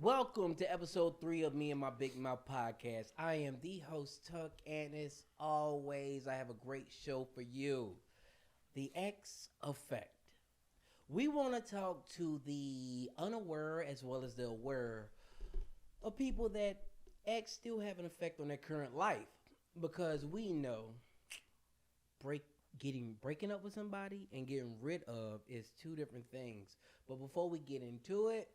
Welcome to episode 3 of Me and My Big Mouth podcast. I am the host, Tuck, and as always, I have a great show for you. The X Effect. We want to talk to the unaware as well as the aware of people that X still have an effect on their current life. Because we know breaking up with somebody and getting rid of is two different things. But before we get into it,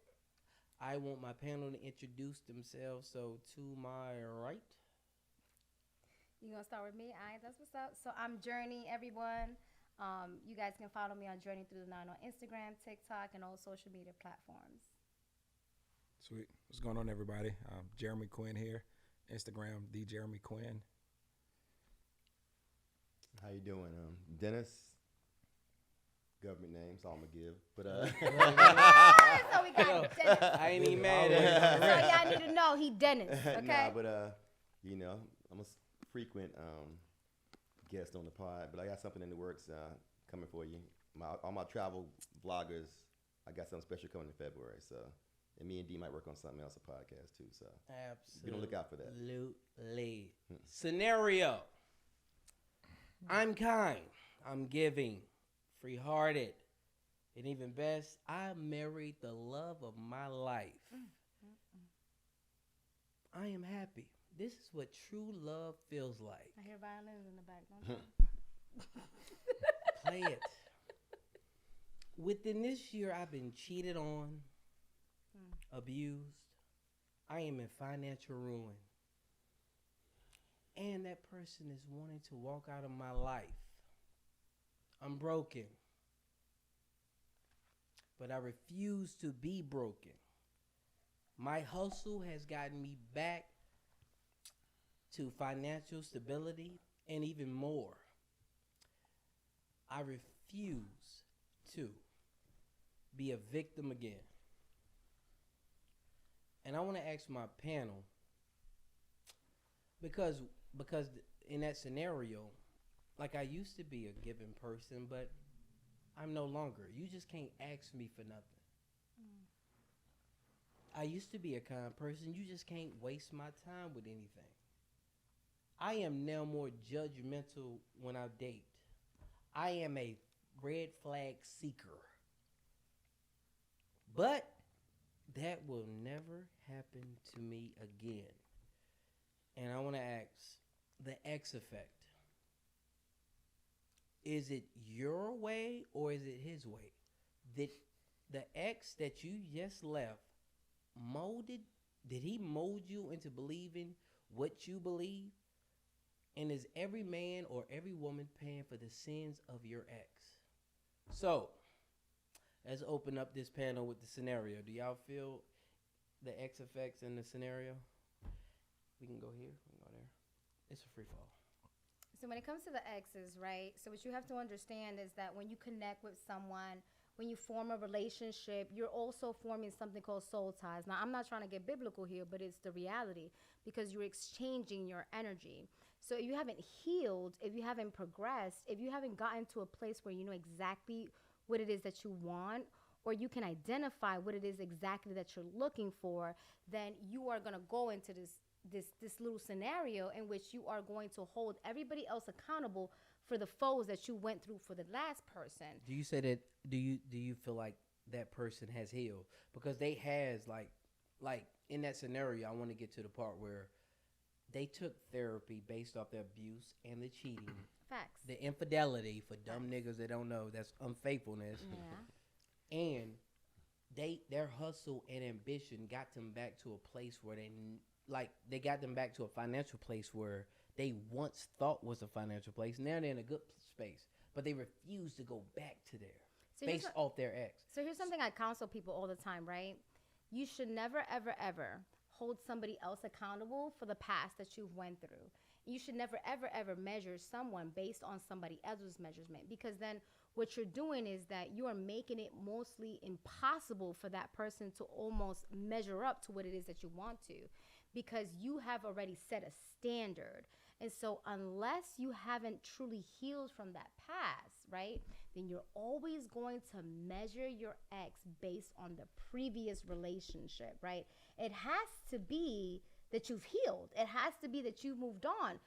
I want my panel to introduce themselves. So to my right. You gonna start with me? All right, that's what's up. So I'm Journey, everyone. You guys can follow me on Journey Through the Nine on Instagram, TikTok, and all social media platforms. Sweet. What's going on, everybody? Jeremy Quinn here. Instagram, the Jeremy Quinn. How you doing? Dennis. Government names, all I'm gonna give. But So we got Dennis. I ain't even mad So at y'all need to know he Dennis, okay? Nah, but I'm a frequent guest on the pod, but I got something in the works coming for you. All my travel vloggers, I got something special coming in February. So, and me and D might work on something else, a podcast too. So, Absolutely. be on the lookout for that. Absolutely. Scenario. I'm kind. I'm giving. Free-hearted. And even best, I married the love of my life. I am happy. This is what true love feels like. I hear violins in the back. Don't Play it. Within this year, I've been cheated on, abused. I am in financial ruin. And that person is wanting to walk out of my life. I'm broken. But I refuse to be broken. My hustle has gotten me back to financial stability and even more. I refuse to be a victim again. And I want to ask my panel, because in that scenario, like I used to be a giving person, but I'm no longer. You just can't ask me for nothing. I used to be a kind person. You just can't waste my time with anything. I am now more judgmental when I date. I am a red flag seeker. But that will never happen to me again. And I want to ask, the X effect. Is it your way or is it his way? Did the ex that you just left did he mold you into believing what you believe? And is every man or every woman paying for the sins of your ex? So, let's open up this panel with the scenario. Do y'all feel the X effects in the scenario? We can go here, we can go there. It's a free fall. So when it comes to the exes, right? So what you have to understand is that when you connect with someone, when you form a relationship, you're also forming something called soul ties. Now, I'm not trying to get biblical here, but it's the reality because you're exchanging your energy. So if you haven't healed, if you haven't progressed, if you haven't gotten to a place where you know exactly what it is that you want, or you can identify what it is exactly that you're looking for, then you are going to go into this little scenario in which you are going to hold everybody else accountable for the foes that you went through for the last person. Do you say that? Do you feel like that person has healed because they has like in that scenario? I want to get to the part where they took therapy based off the abuse and the cheating, Facts. the infidelity for dumb niggas that don't know that's unfaithfulness, and their hustle and ambition got them back to a place where they got them back to a financial place where they once thought was a financial place. Now they're in a good space, but they refuse to go back to there based off their ex. So here's something I counsel people all the time, right? You should never, ever, ever hold somebody else accountable for the past that you've went through. You should never, ever, ever measure someone based on somebody else's measurement, because then what you're doing is that you are making it mostly impossible for that person to almost measure up to what it is that you want to, because you have already set a standard. And so unless you haven't truly healed from that past, right? Then you're always going to measure your ex based on the previous relationship, right? It has to be that you've healed. It has to be that you've moved on.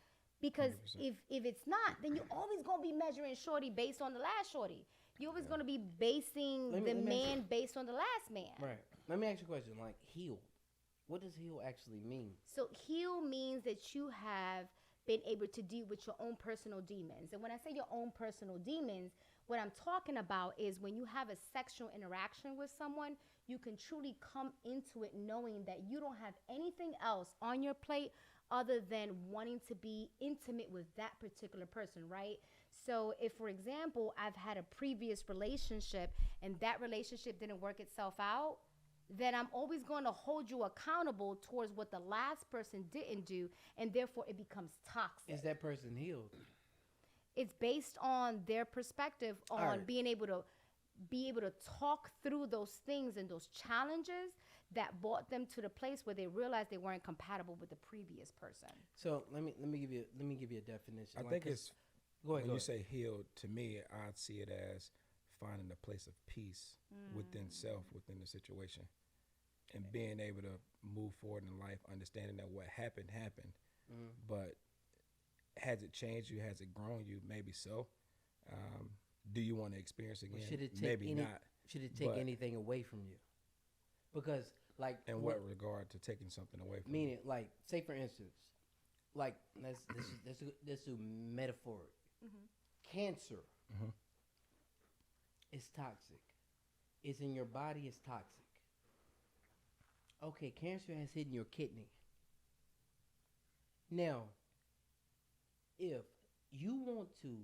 Because 100%. if it's not, then you're always going to be measuring shorty based on the last shorty. You're always going to be basing Let me man based on the last man. Right. Let me ask you a question. Like, heal. What does heal actually mean? So heal means that you have been able to deal with your own personal demons. And when I say your own personal demons, what I'm talking about is when you have a sexual interaction with someone, you can truly come into it knowing that you don't have anything else on your plate other than wanting to be intimate with that particular person, right? So if, for example, I've had a previous relationship and that relationship didn't work itself out, then I'm always going to hold you accountable towards what the last person didn't do, and therefore it becomes toxic. Is that person healed? It's based on their perspective on Alright. being able to talk through those things and those challenges that brought them to the place where they realized they weren't compatible with the previous person. So let me give you a definition. I Like, think 'cause- it's go ahead. when Go you ahead. say healed. To me, I'd see it as finding a place of peace within self, within the situation, and being able to move forward in life, understanding that what happened happened, but has it changed you? Has it grown you? Maybe so. Do you want to experience again? Should it take Maybe any, not. Should it take but- anything away from you? Because like In what regard to taking something away from meaning like say for instance, like let's do metaphoric. Cancer is toxic. It's in your body. It's toxic. Okay, cancer has hit your kidney. Now, if you want to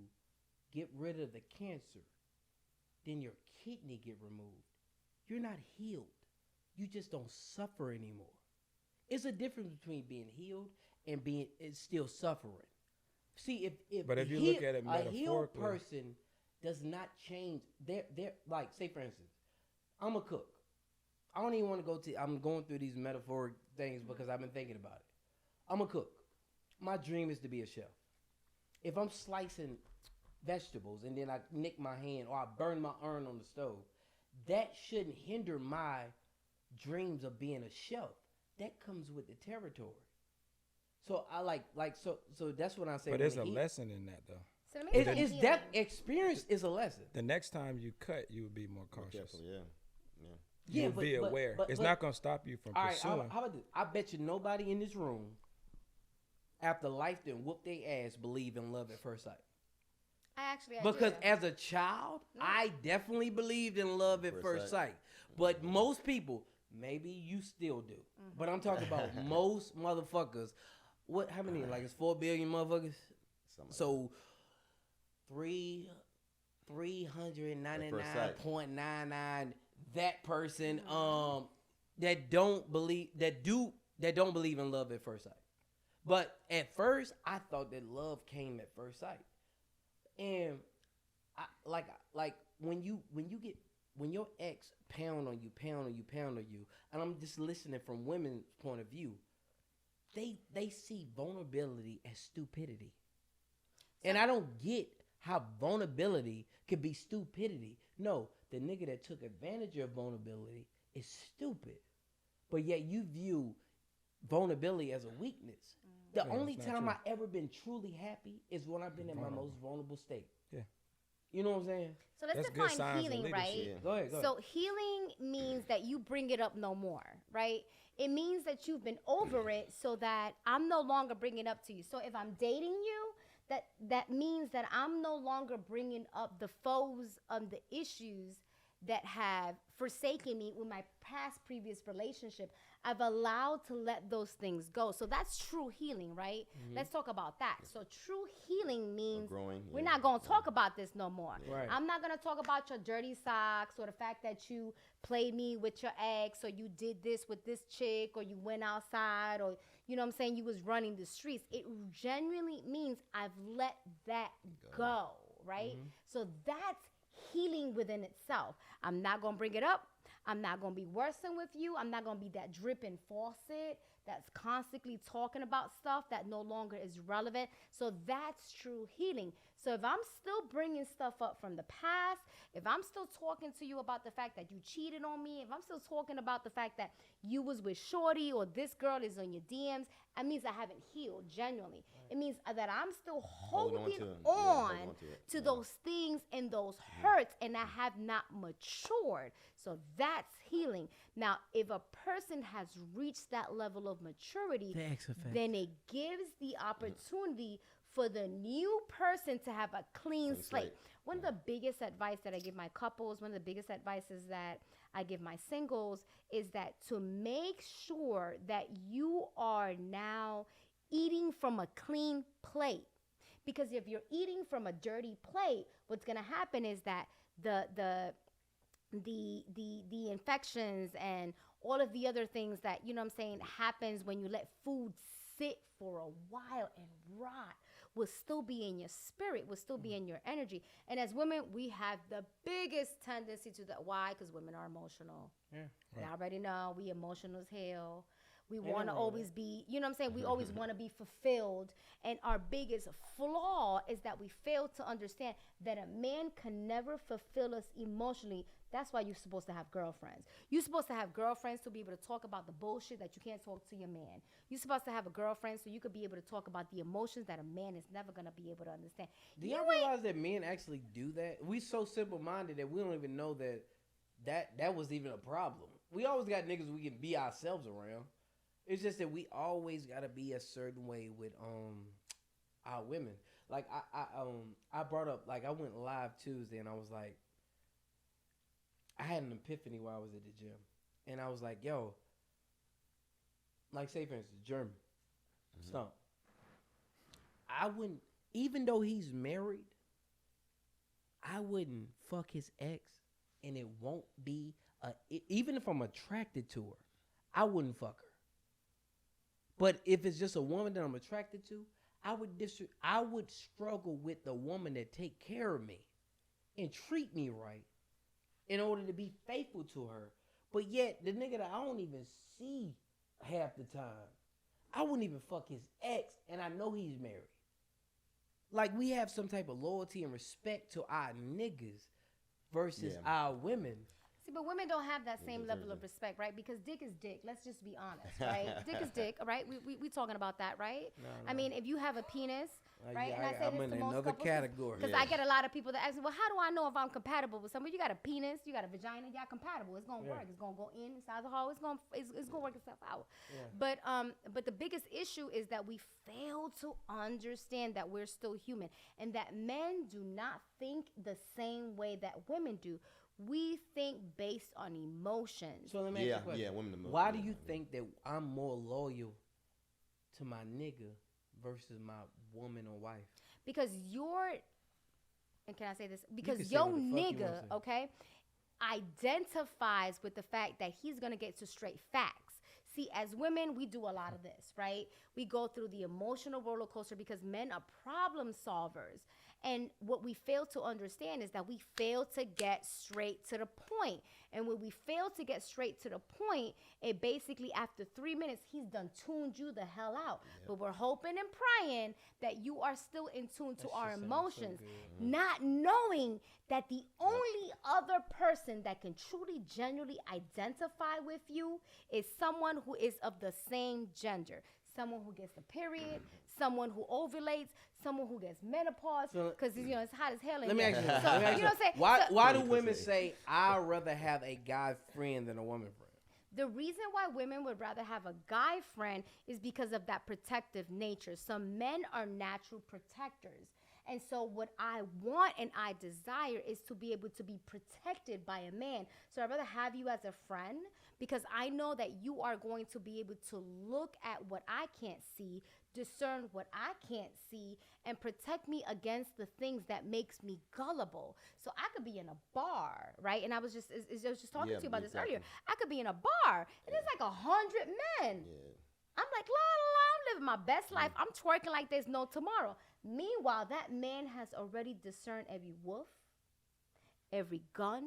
get rid of the cancer, then your kidney get removed. You're not healed. You just don't suffer anymore. It's a difference between being healed and being it's still suffering. See, But if you look at it a healed metaphorically- person does not change. They're like, say for instance, I'm a cook. I don't even want to go to. I'm going through these metaphoric things because I've been thinking about it. I'm a cook. My dream is to be a chef. If I'm slicing vegetables and then I nick my hand or I burn my arm on the stove, that shouldn't hinder my dreams of being a chef. That comes with the territory. So I so that's what I say. But when there's the a heat- lesson in that, though. So let me It, explain it's healing. that experience is a lesson. The next time you cut, you would be more Be cautious. careful, yeah. You would be aware. It's not going to stop you from all right, pursuing. how about this? I bet you nobody in this room, after life done whoop their ass, believe in love at first sight. I Because do. as a child, I definitely believed in love at first sight. But most people, maybe you still do. But I'm talking about most motherfuckers. What? How many? Like it's 4 billion motherfuckers. Something like So 399.99 that person that don't believe in love at first sight. But at first, I thought that love came at first sight. And I like when your ex pound on you, and I'm just listening from women's point of view, they see vulnerability as stupidity. And I don't get how vulnerability could be stupidity. No, the nigga that took advantage of vulnerability is stupid. But yet you view vulnerability as a weakness. The Yeah, only it's not time true. I ever been truly happy is when I've been in my Vulnerable. most vulnerable state. Yeah. You know what I'm saying? So let's That's good define signs of healing, right? leadership. Yeah. Go ahead. So healing means that you bring it up no more, right? It means that you've been over it so that I'm no longer bringing it up to you. So if I'm dating you, that means that I'm no longer bringing up the foes of the issues that have forsaken me with my past previous relationship. I've allowed to let those things go. So that's true healing, right? Let's talk about that. So true healing means growing, we're yeah, not going to talk about this no more. Right. I'm not going to talk about your dirty socks or the fact that you played me with your ex or you did this with this chick or you went outside or, you know what I'm saying, you was running the streets. It genuinely means I've let that go, right? So that's healing within itself. I'm not going to bring it up. I'm not going to be worsen with you. I'm not going to be that dripping faucet that's constantly talking about stuff that no longer is relevant. So that's true healing. So if I'm still bringing stuff up from the past, if I'm still talking to you about the fact that you cheated on me, if I'm still talking about the fact that you was with shorty or this girl is on your DMs, that means I haven't healed genuinely. Right. It means that I'm still holding on to those things and those hurts, and I have not matured. So that's healing. Now, if a person has reached that level of maturity, then it gives the opportunity for the new person to have a clean slate. One of the biggest advice that I give my couples, one of the biggest advices that I give my singles is that to make sure that you are now eating from a clean plate. Because if you're eating from a dirty plate, what's going to happen is that the infections and all of the other things that, you know what I'm saying, happens when you let food sit for a while and rot will still be in your spirit, will still be in your energy. And as women, we have the biggest tendency to that. Why? Because women are emotional. Yeah, right. You already know we emotional as hell. We want to always be, you know what I'm saying? We always want to be fulfilled. And our biggest flaw is that we fail to understand that a man can never fulfill us emotionally. That's why you're supposed to have girlfriends. You're supposed to have girlfriends to be able to talk about the bullshit that you can't talk to your man. You're supposed to have a girlfriend so you could be able to talk about the emotions that a man is never going to be able to understand. Do y'all realize that men actually do that? We so simple-minded that we don't even know that was even a problem. We always got niggas we can be ourselves around. It's just that we always gotta be a certain way with our women. Like I brought up, like I went live Tuesday and I was like, I had an epiphany while I was at the gym, and I was like, yo, like say for instance, Jeremy, Stump. I wouldn't, even though he's married, I wouldn't fuck his ex, and it won't be even if I'm attracted to her, I wouldn't fuck her. But if it's just a woman that I'm attracted to, I would struggle with the woman that take care of me and treat me right in order to be faithful to her. But yet, the nigga that I don't even see half the time, I wouldn't even fuck his ex, and I know he's married. Like, we have some type of loyalty and respect to our niggas versus our women. See, but women don't have that same level of respect, right? Because dick is dick. Let's just be honest, right? Dick is dick, all right? We talking about that, right? No. I mean, if you have a penis, right? Yeah, I'm in another category. Because I get a lot of people that ask me, well, how do I know if I'm compatible with somebody? You got a penis, you got a vagina, y'all compatible. It's gonna work. It's gonna go inside the hole. It's gonna work itself out. Yeah. But the biggest issue is that we fail to understand that we're still human and that men do not think the same way that women do. We think based on emotions. So let me ask you a question. Women emotions. Why do you think that I'm more loyal to my nigga versus my woman or wife? Because and can I say this? Because your nigga, okay, identifies with the fact that he's gonna get to straight facts. See, as women, we do a lot of this, right? We go through the emotional roller coaster because men are problem solvers. And what we fail to understand is that we fail to get straight to the point. And when we fail to get straight to the point, it basically, after 3 minutes, he's done tuned you the hell out. Yep. But we're hoping and praying that you are still in tune to our emotions, not knowing that the only other person that can truly, genuinely identify with you is someone who is of the same gender. Someone who gets a period, someone who ovulates, someone who gets menopause, because it's hot as hell in here. Let me ask you, you know what I'm saying? Why do women say, I'd rather have a guy friend than a woman friend? The reason why women would rather have a guy friend is because of that protective nature. Some men are natural protectors. And so what I want and I desire is to be able to be protected by a man. So I'd rather have you as a friend because I know that you are going to be able to look at what I can't see, discern what I can't see, and protect me against the things that makes me gullible. So I could be in a bar, right? And I was just talking to you about this earlier. I could be in a bar and there's like 100 men. Yeah. I'm like, la, la, la, I'm living my best life. I'm twerking like there's no tomorrow. Meanwhile, that man has already discerned every wolf, every gun,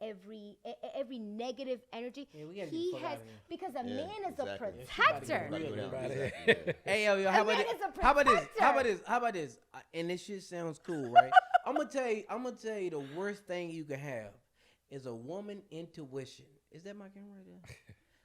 every negative energy. Yeah, we gotta get He the fuck has outta here. because a Yeah, man is exactly. a Yeah, she about to get protector. real. Everybody. Exactly, yeah. Hey, yo, how about man this? is a How about this? How about protector. this? How about this? And this shit sounds cool, right? I'm gonna tell you the worst thing you can have is a woman intuition. Is that my camera right there?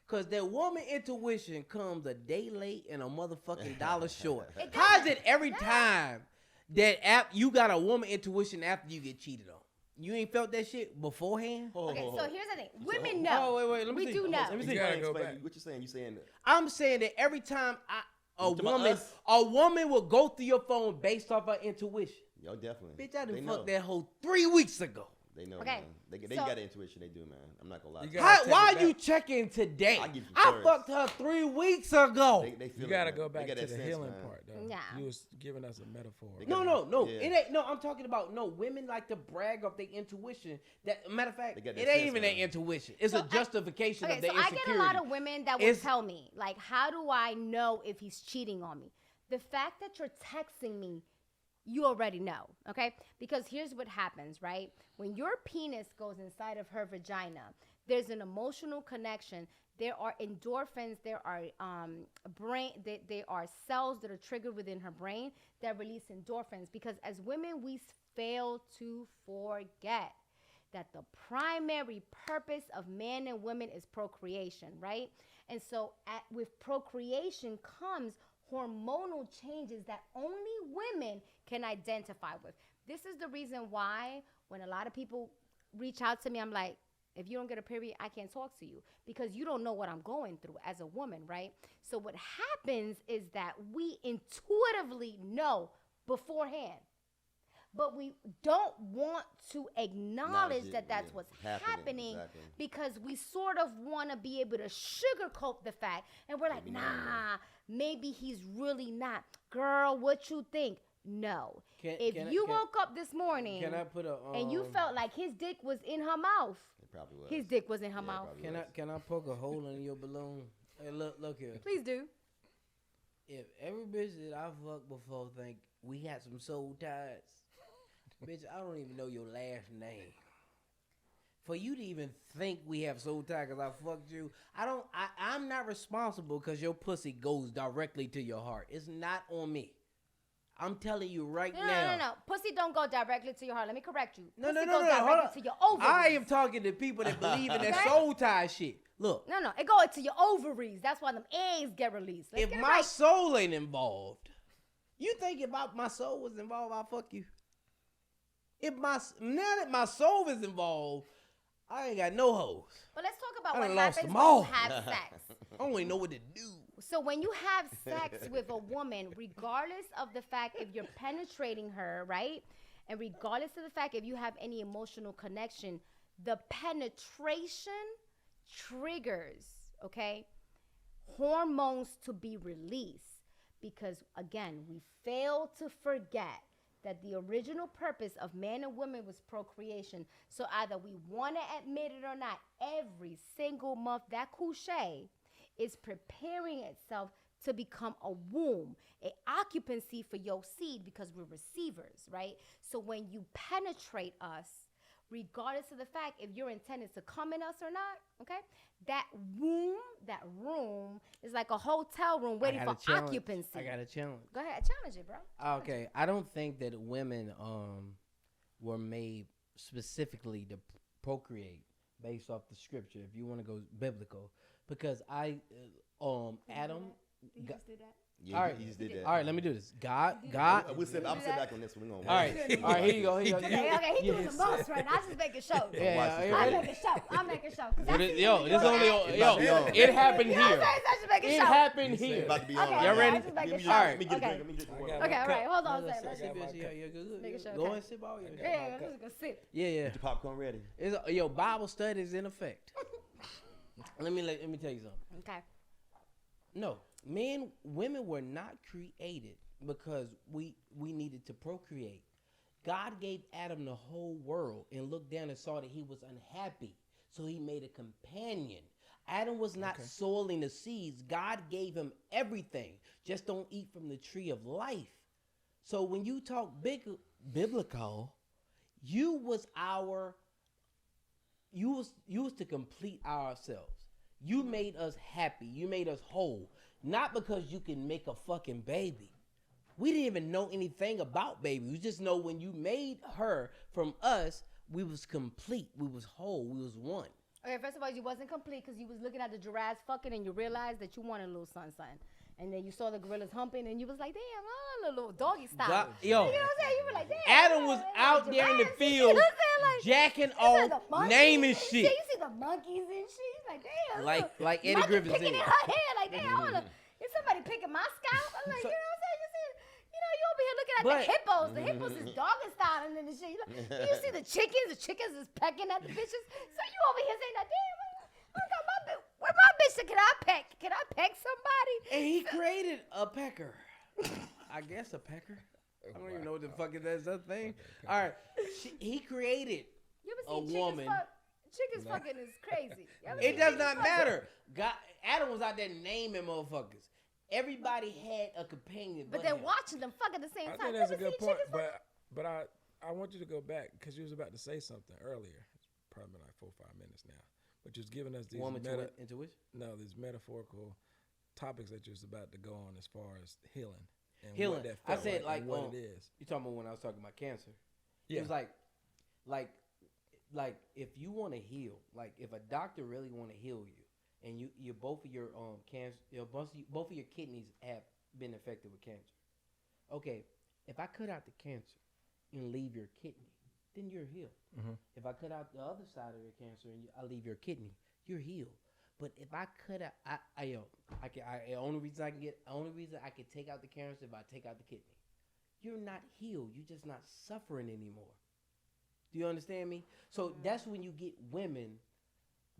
Cause that woman intuition comes a day late and a motherfucking dollar short. It How's doesn't. it every time that you got a woman intuition after you get cheated on? You ain't felt that shit beforehand? Okay, so here's the thing. Women hold- know. Oh, wait, let me we see. do know. Let me You see. gotta go Explain, back. what you saying? You saying I'm saying that every time You talking about us? a woman will go through your phone based off her intuition. yo, definitely. Bitch, I They done know. fucked that hoe 3 weeks ago. They know, Okay, man. They so- got intuition. They do, man. I'm not gonna lie. You to you. gotta take Why it are you back. checking today? I give you I first. fucked her 3 weeks ago. They feel You it, gotta man. go They back got to that the sense, healing man. part, though. Yeah. You was giving us a metaphor. They No, got- no. Yeah. It ain't. No, I'm talking about no women like to brag of their intuition. That matter of fact, They got it that ain't sense, even man. their intuition. It's So a justification Okay, of their so I insecurity. get a lot of women that will It's- tell me, like, how do I know if he's cheating on me? The fact that you're texting me, you already know, okay? Because here's what happens, right? When your penis goes inside of her vagina, there's an emotional connection. There are endorphins. There are there are cells that are triggered within her brain that release endorphins. Because as women, we fail to forget that the primary purpose of man and women is procreation, right? And so with procreation comes hormonal changes that only women can identify with. This is the reason why when a lot of people reach out to me, I'm like, if you don't get a period, I can't talk to you because you don't know what I'm going through as a woman, right? So what happens is that we intuitively know beforehand, but we don't want to acknowledge it, that that's yeah, what's happening, happening exactly. because we sort of want to be able to sugarcoat the fact. And we're like, Maybe not, nah, maybe he's really not. Girl, what you think? No. If you woke up this morning Can I put a and you felt like his dick was in her mouth, It probably was. his dick was in her Yeah, mouth. probably was. Can I poke a hole in your balloon? Hey, look here. Please do. If every bitch that I fucked before think we had some soul ties, bitch, I don't even know your last name. For you to even think we have soul ties because I fucked you, I'm not responsible because your pussy goes directly to your heart. It's not on me. I'm telling you right now. No. Pussy don't go directly to your heart. Let me correct you. No, Pussy no, goes hold directly on. to your ovaries. I am talking to people that believe in that Okay. soul tie shit. Look, No, it go to your ovaries. That's why them eggs get released. Let's if get it my right. soul ain't involved, you think if my soul was involved, I'll fuck you? Now that my soul is involved, I ain't got no hoes. But let's talk about I what done lost happens them when all. you have sex. I don't even know what to do. So when you have sex with a woman, regardless of the fact if you're penetrating her, right? And regardless of the fact if you have any emotional connection, the penetration triggers, okay, hormones to be released. Because again, we fail to forget that the original purpose of man and woman was procreation. So either we want to admit it or not, every single month that couche is preparing itself to become a womb, an occupancy for your seed because we're receivers, right? So when you penetrate us, regardless of the fact if you're intended to come in us or not, okay, that womb, that room is like a hotel room waiting I for got a challenge. occupancy. I got a challenge. Go ahead, challenge it, bro. Okay, I don't think that women were made specifically to procreate based off the scripture. If you want to go biblical, because Adam. Did you just do that? Yeah, All right. he just did that. All right, let me do this. God. I'm sit back on this one. We gonna All right, all right. Here you go. Here you go. Okay, he doing the most right now. I just making show. Yeah, I'm yeah. making show. I'm making show. 'Cause Yo, I see yo, you this doing only that. yo. It happened You know what here. I'm saying? So I just making It show. happened It's here. about to be Okay, on. right Y'all now. ready? I'm just making Let me show. All right. get a Okay. drink. Let me get the water. Okay, all right. Hold on a No, second. let's Let's see, see. bitch. Yeah, good. Make sure, Go okay. and sip all your. Yeah, I'm just gonna sip. Yeah. Get your popcorn ready. Yo, Bible study is in effect. Let me tell you something. Okay. No, women were not created because we needed to procreate. God gave Adam the whole world and looked down and saw that he was unhappy, so he made a companion. Adam was not sowing the seeds. God gave him everything. Just don't eat from the tree of life. So when you talk biblical, you was our you was to complete ourselves. You made us happy. You made us whole. Not because you can make a fucking baby. We didn't even know anything about baby. We just know when you made her from us, we was complete. We was whole. We was one. Okay, first of all, you wasn't complete because you was looking at the giraffes fucking and you realized that you wanted a little son. And then you saw the gorillas humping and you was like, damn, a little doggy style. Yo. You know what I'm saying? You were like, damn. Adam was out there in the field jacking off, naming shit. You see the monkeys and shit. Like, damn. Like Eddie monkey Griffin picking said. in her hair. Like, damn, is somebody picking my scalp? I'm like, you know what I'm saying? You over here looking at the hippos. The hippos is doggy styling and the shit. You see the chickens is pecking at the bitches. So you over here saying that, damn, where my bitch? Can I peck? Can I peck somebody? And he created a pecker. I guess a pecker. I don't even know what the fuck is that thing. All right, he created You a ever seen woman. Chickens fucking is crazy. It does not matter. God, Adam was out there naming motherfuckers. Everybody had a companion, But they're him. watching them fuck at the same I time. think that's a You ever good seen point, chickens but I want you to go back because you was about to say something earlier. It's probably been like 4 or 5 minutes now, but you're giving us these these metaphorical topics that you're about to go on as far as healing and Healing. what that I felt said like and what like, it is. You talking about when I was talking about cancer? Yeah. It was like if you want to heal, like if a doctor really want to heal you, and you both of your cancer, both of your kidneys have been affected with cancer. Okay, if I cut out the cancer and leave your kidney, then you're healed. Mm-hmm. If I cut out the other side of your cancer and I leave your kidney, you're healed. But if I cut out, the only reason I can take out the cancer if I take out the kidney. You're not healed. You're just not suffering anymore. Do you understand me? So that's when you get women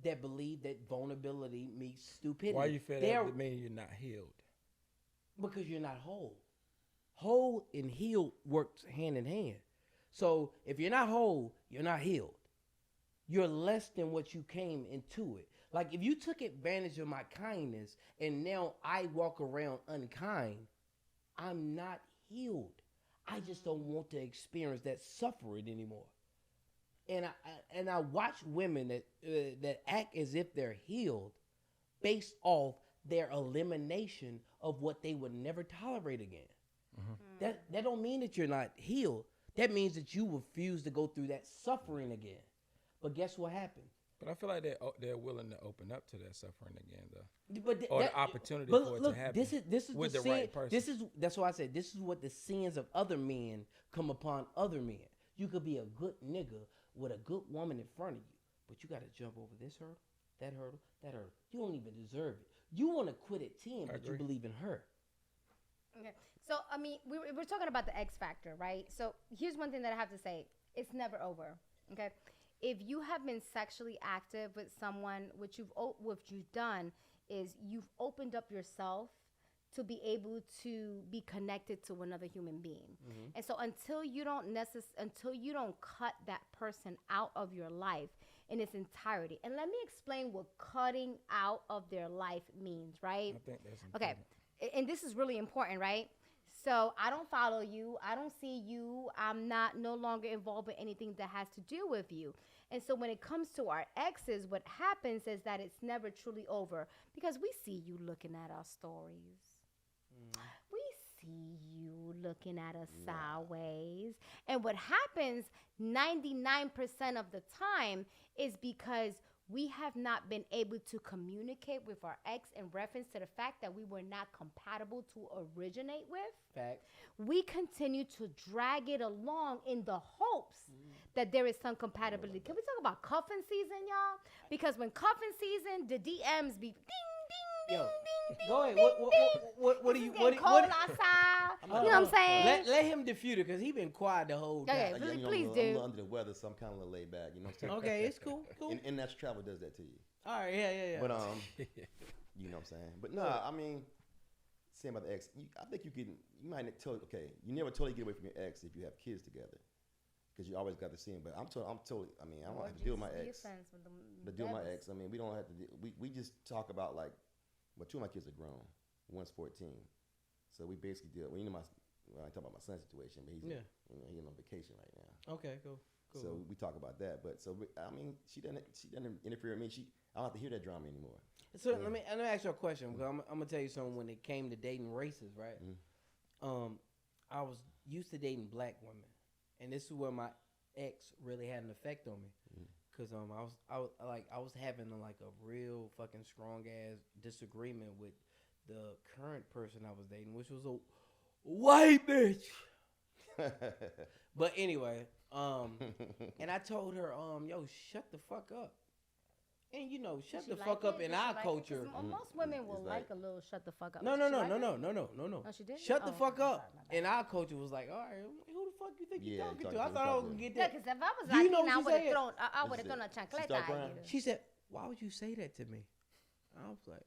that believe that vulnerability meets stupidity. Why you feel that mean you're not healed? Because you're not whole. Whole and healed works hand in hand. So if you're not whole, you're not healed. You're less than what you came into it. Like if you took advantage of my kindness and now I walk around unkind, I'm not healed. I just don't want to experience that suffering anymore. And I watch women that act as if they're healed based off their elimination of what they would never tolerate again. Mm-hmm. That don't mean that you're not healed. That means that you refuse to go through that suffering again. But guess what happened? But I feel like they're willing to open up to that suffering again, though. But the opportunity for it to happen. This is with the sin, right person. That's why I said this is what the sins of other men come upon other men. You could be a good nigga with a good woman in front of you, but you got to jump over this hurdle, that hurdle, that hurdle. You don't even deserve it. You want to quit at 10, but you believe in her. Okay. So, I mean, we're talking about the X factor, right? So, here's one thing that I have to say. It's never over, okay? If you have been sexually active with someone, what you've done is you've opened up yourself to be able to be connected to another human being. Mm-hmm. And so until you don't cut that person out of your life in its entirety. And let me explain what cutting out of their life means, right? I think that's important. Okay. And this is really important, right? So I don't follow you. I don't see you. I'm no longer involved in anything that has to do with you. And so when it comes to our exes, what happens is that it's never truly over because we see you looking at our stories. We see you looking at us sideways. And what happens 99% of the time is because we have not been able to communicate with our ex in reference to the fact that we were not compatible to originate with. Fact. We continue to drag it along in the hopes that there is some compatibility. Can we talk about cuffing season, y'all? Because when cuffing season, the DMs be ding, ding, Yo, ding, ding, go ahead. ding, What do you? It's cold outside. You know what I'm saying? Let him defute it because he been quiet the whole time. Okay, please I'm a do. little under the weather, so I'm kind of a little laid back. You know what I'm saying? Okay, it's cool. International travel does that to you. All right, yeah. But you know what I'm saying? But no, I mean, saying about the ex, I think you might not totally. Okay, you never totally get away from your ex if you have kids together, because you always got to see him. But I'm totally. I mean, I don't have to deal with my ex. But deal with my ex. I mean, we don't have to. We just talk about like. But 2 of my kids are grown. One's 14. So we basically deal. Well, I talk about my son's situation, but he's he's on vacation right now. Okay, cool. Cool. So we talk about that. But I mean, she doesn't interfere with me. I don't have to hear that drama anymore. So let me ask you a question. Because I'm gonna tell you something. When it came to dating races, right? I was used to dating black women, and this is where my ex really had an effect on me. Cause I was having like a real fucking strong ass disagreement with the current person I was dating, which was a white bitch. But anyway, and I told her, yo, shut the fuck up. And shut the fuck up in our culture. Most women will like a little shut the fuck up. No. No, she did. Shut the fuck up. And our culture was like, all right, who the fuck you think you're talking to? I thought I was gonna get that. Yeah, because if I was Latina, I would have thrown a chancleta at you. She said, why would you say that to me? I was like,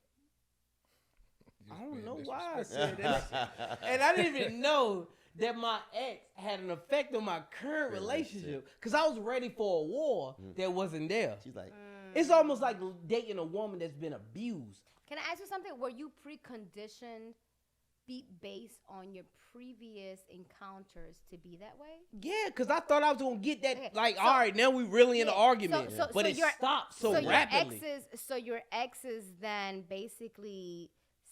I don't know why I said that. And I didn't even know that my ex had an effect on my current relationship. Because I was ready for a war that wasn't there. She's like, it's almost like dating a woman that's been abused. Can I ask you something? Were you preconditioned based on your previous encounters to be that way? Yeah, because I thought I was going to get that, all right, now we really in an argument. But it stopped so rapidly. Your exes then basically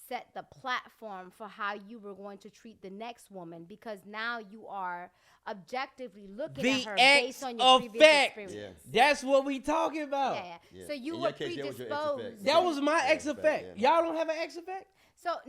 set the platform for how you were going to treat the next woman, because now you are objectively looking at her based on your previous experience. That's what we talking about. Yeah. So you were predisposed. That was my ex effect. Y'all don't have an ex effect? I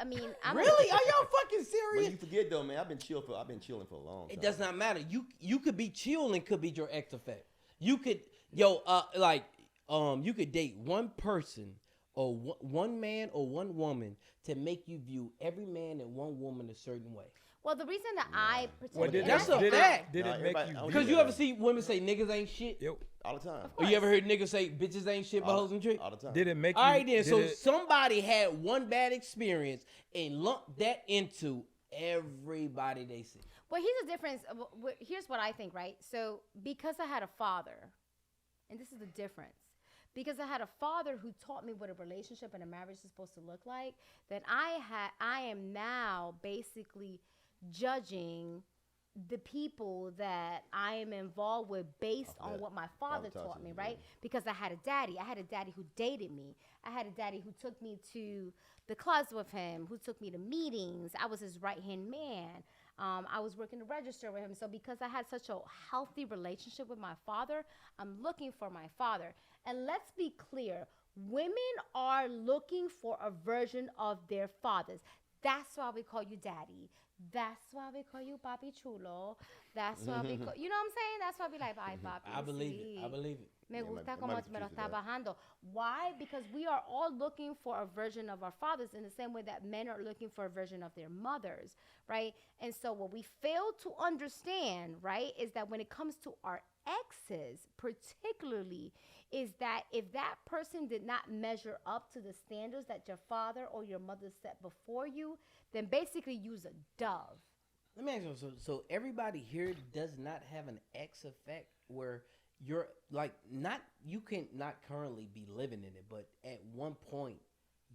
mean, I'm really? Are y'all fucking serious? But you forget though, man. I've been chilling for a long time. It does not matter. You could be chilling, could be your ex effect. You could you could date one person or one man or one woman to make you view every man and one woman a certain way. Well, the reason that I that's a fact. Did it make you? Because you ever see women say niggas ain't shit? Yep. All the time. Or you ever heard niggas say bitches ain't shit but hoes and tricks? All the time. Did it make you? All right then. So somebody had one bad experience and lumped that into everybody they see. Well, here's the difference. Here's what I think, right? So because I had a father, and this is the difference. Because I had a father who taught me what a relationship and a marriage is supposed to look like, that I am now basically judging the people that I am involved with based on what my father taught me, right? Because I had a daddy. I had a daddy who dated me. I had a daddy who took me to the clubs with him, who took me to meetings. I was his right-hand man. I was working the register with him. So because I had such a healthy relationship with my father, I'm looking for my father. And let's be clear, women are looking for a version of their fathers. That's why we call you daddy. That's why we call you papi chulo. That's why we call, you know what I'm saying? That's why we like, ay, papi. I believe it. I believe it. Me gusta como me lo está bajando. Why? Because we are all looking for a version of our fathers in the same way that men are looking for a version of their mothers, right? And so what we fail to understand, right, is that when it comes to our exes, particularly, is that if that person did not measure up to the standards that your father or your mother set before you, then basically use a dove. Let me ask you, so everybody here does not have an ex effect where you're like you can not currently be living in it, but at one point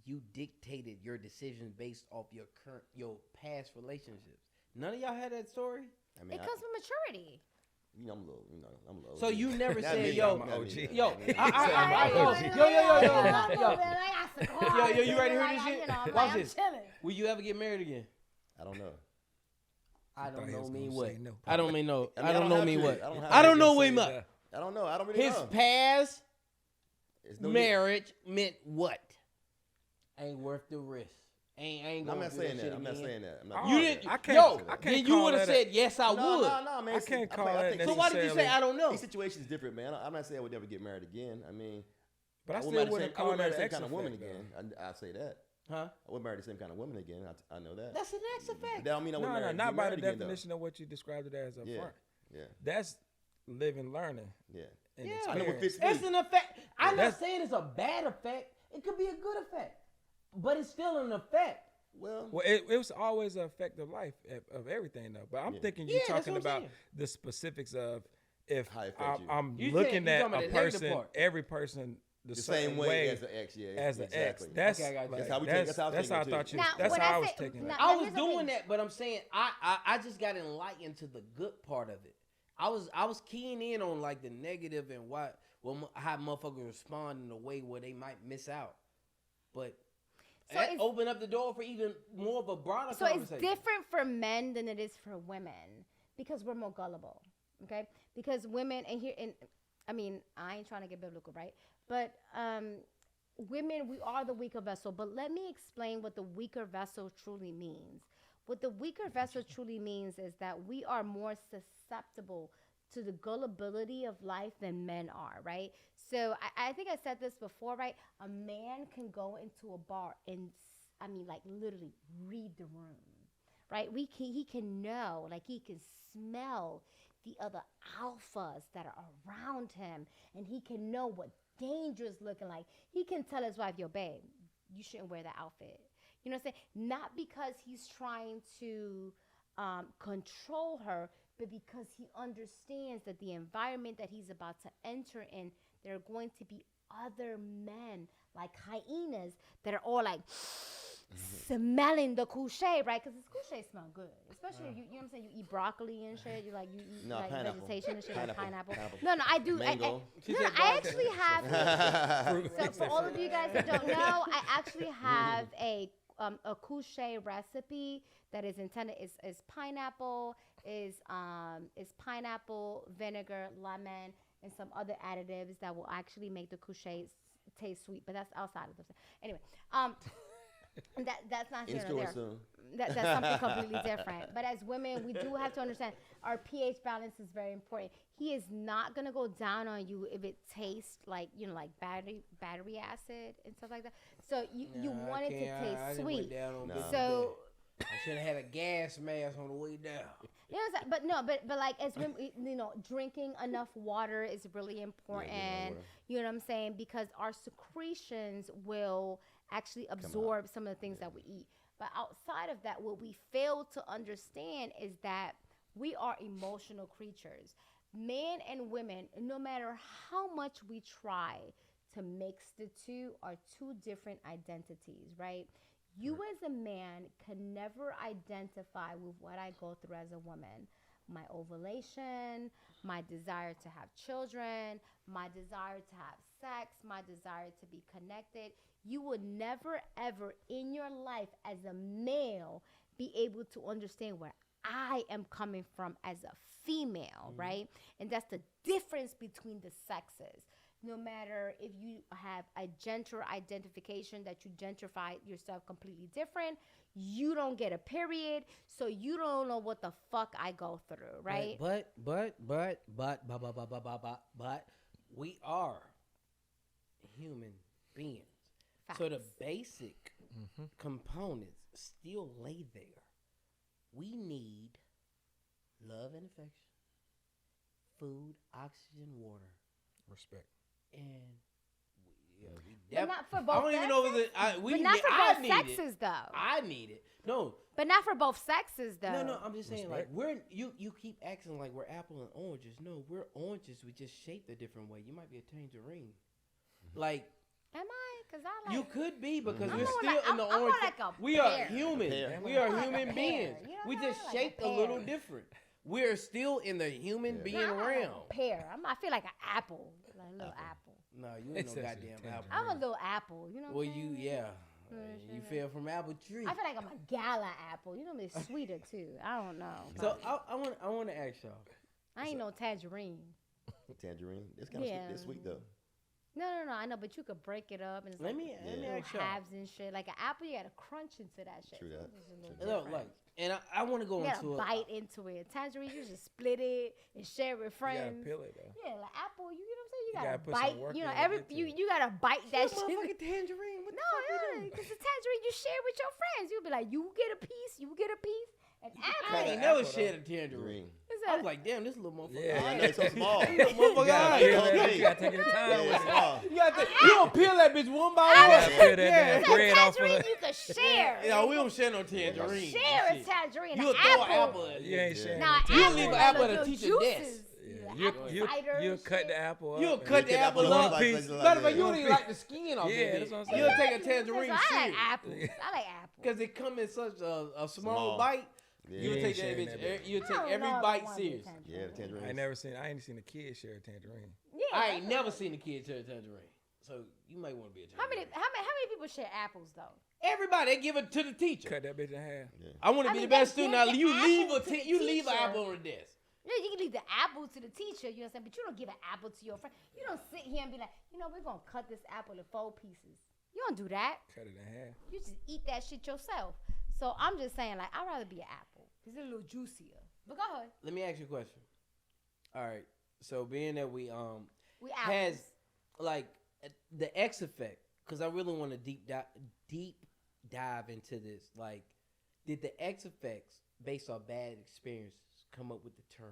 you dictated your decisions based off your past relationships. None of y'all had that story? I mean, it comes with maturity. I'm a little. So you never said, OG. yo, you ready to hear this shit? Watch this. Will you ever get married again? I don't know. I don't know mean what. what. I don't mean no. I don't know mean what. I don't know mean what. I don't know. I don't really know. His past marriage meant what? Ain't worth the risk. I'm not saying that. I'm not saying that. You didn't. Then you would have said yes. I would. No, man. I can't call that. So why did you say I don't know? These situations different, man. I'm not saying I would never get married again. I mean, but I still wouldn't call that the same kind of effect, woman again. I say that. Huh? I would marry the same kind of woman again. I know that. That's an ex effect. That don't mean I would marry. Not by the again, definition of what you described it as up front. Yeah. That's living, learning. Yeah. Yeah. I know what fits me. That's an effect. I'm not saying it's a bad effect. It could be a good effect, but it's still an effect. Well, it was always an effect of life, of everything, though. But I'm thinking you're talking about the specifics of if I'm looking at a person, every person the same way as the ex. Yeah, as the ex. That's how I thought you. That's how I was taking it. I was doing that, but I'm saying I just got enlightened to the good part of it. I was keying in on like the negative and how motherfuckers respond in a way where they might miss out, but that open up the door for even more of a broader conversation. So it's different for men than it is for women because we're more gullible, okay? Because women I mean, I ain't trying to get biblical, right? But women, we are the weaker vessel. But let me explain what the weaker vessel truly means. What the weaker vessel truly means is that we are more susceptible to the gullibility of life than men are, right? So I think I said this before, right? A man can go into a bar and, I mean, like literally read the room, right? He can know, like he can smell the other alphas that are around him, and he can know what danger is looking like. He can tell his wife, yo, babe, you shouldn't wear that outfit. You know what I'm saying? Not because he's trying to control her, but because he understands that the environment that he's about to enter in, there are going to be other men like hyenas that are all like smelling the couche, right? Because this couche smell good, especially if you know what I'm saying. You eat broccoli and shit. You eat like pineapple. vegetation and shit, like pineapple. Pineapple. No, I do. I actually have. So for all of you guys that don't know, I actually have a couche recipe that is intended is pineapple, is pineapple, vinegar, lemon, and some other additives that will actually make the couche taste sweet. But that's outside of the anyway. That's not here nor there. That's something completely different. But as women, we do have to understand our pH balance is very important. He is not gonna go down on you if it tastes like like battery acid and stuff like that. So you want it to taste sweet. So I should have had a gas mask on the way down. You know, but like as women, drinking enough water is really important. You know what I'm saying? Because our secretions will actually absorb some of the things that we eat. But outside of that, what we fail to understand is that we are emotional creatures. Men and women, no matter how much we try to mix the two, are two different identities, right? You as a man can never identify with what I go through as a woman. My ovulation, my desire to have children, my desire to have sex, my desire to be connected. You would never, ever in your life as a male be able to understand where I am coming from as a female, right? And that's the difference between the sexes. No matter if you have a gender identification that you gentrify yourself completely different, you don't get a period, so you don't know what the fuck I go through, right? But we are human beings. Facts. So the basic components still lay there. We need love and affection, food, oxygen, water, respect. And but not for both. I don't even know if but not for both sexes, though. I need it. No, but not for both sexes, though. No. I'm just saying, like you keep acting like we're apple and oranges. No, we're oranges. We just shaped a different way. You might be a tangerine. Like, am I? Because I like. You could be because we're still in the orange. We are human. We are human beings. We just shaped a little different. We're still in the human being realm. Pear. I feel like an apple, like a little apple. No, you ain't no goddamn apple. I'm a little apple. You know. Well, you fell from apple tree. I feel like I'm a gala apple. You know, it's sweeter too. I don't know. So I want to ask y'all. I ain't no tangerine. Tangerine. It's kind of it's sweet though. No, I know, but you could break it up and it's let me halves and shit. Like an apple, you gotta crunch into that shit. True that. No, like, and I want to go into a bite into it. Tangerine, you just split it and share with friends. You gotta peel it though. Yeah, like apple, you know what I'm saying? You gotta bite. You gotta bite that shit. Motherfucking tangerine. What the fuck because the tangerine you share with your friends. You'll be like, you get a piece, you get a piece. And apple. I ain't never shared a tangerine. I was like, damn, this little motherfucker. Yeah, I know, it's so small. You gotta take your time. You don't peel that bitch one by one. Tangerine you can share. Yeah, we don't share no tangerine. Share a tangerine. You'll throw an apple. You ain't sharing. You'll leave an apple at a teacher's desk. You'll cut the apple up. You'll cut the apple up. Matter of fact, you don't even like the skin off it. That's what I'm saying. You'll take a tangerine. I like apples. Because it come in such a small bite. Yeah. You'll You take ain't that sharing bitch. that bitch. You'll I take don't every know if I bite wanna be serious. tangerine. Yeah, the tangerine. I ain't seen a kid share a tangerine. Yeah, I ain't that's never what- seen a kid share a tangerine. So you might want to be a How tangerine. many people share apples though? Everybody, they give it to the teacher. Cut that bitch in half. Yeah. I want to I be mean, the best they student. give Now the you leave apple to the you leave an teacher. apple on the desk. Yeah, you can leave the apple to the teacher, you know what I'm saying? But you don't give an apple to your friend. You don't sit here and be like, we're going to cut this apple in 4 pieces. You don't do that. Cut it in half. You just eat that shit yourself. So I'm just saying, like, I'd rather be an apple. It's a little juicier. But go ahead. Let me ask you a question. All right. So being that we We has apples. like the X effect, because I really want to deep dive into this. Like, did the X effects, based on bad experiences, come up with the term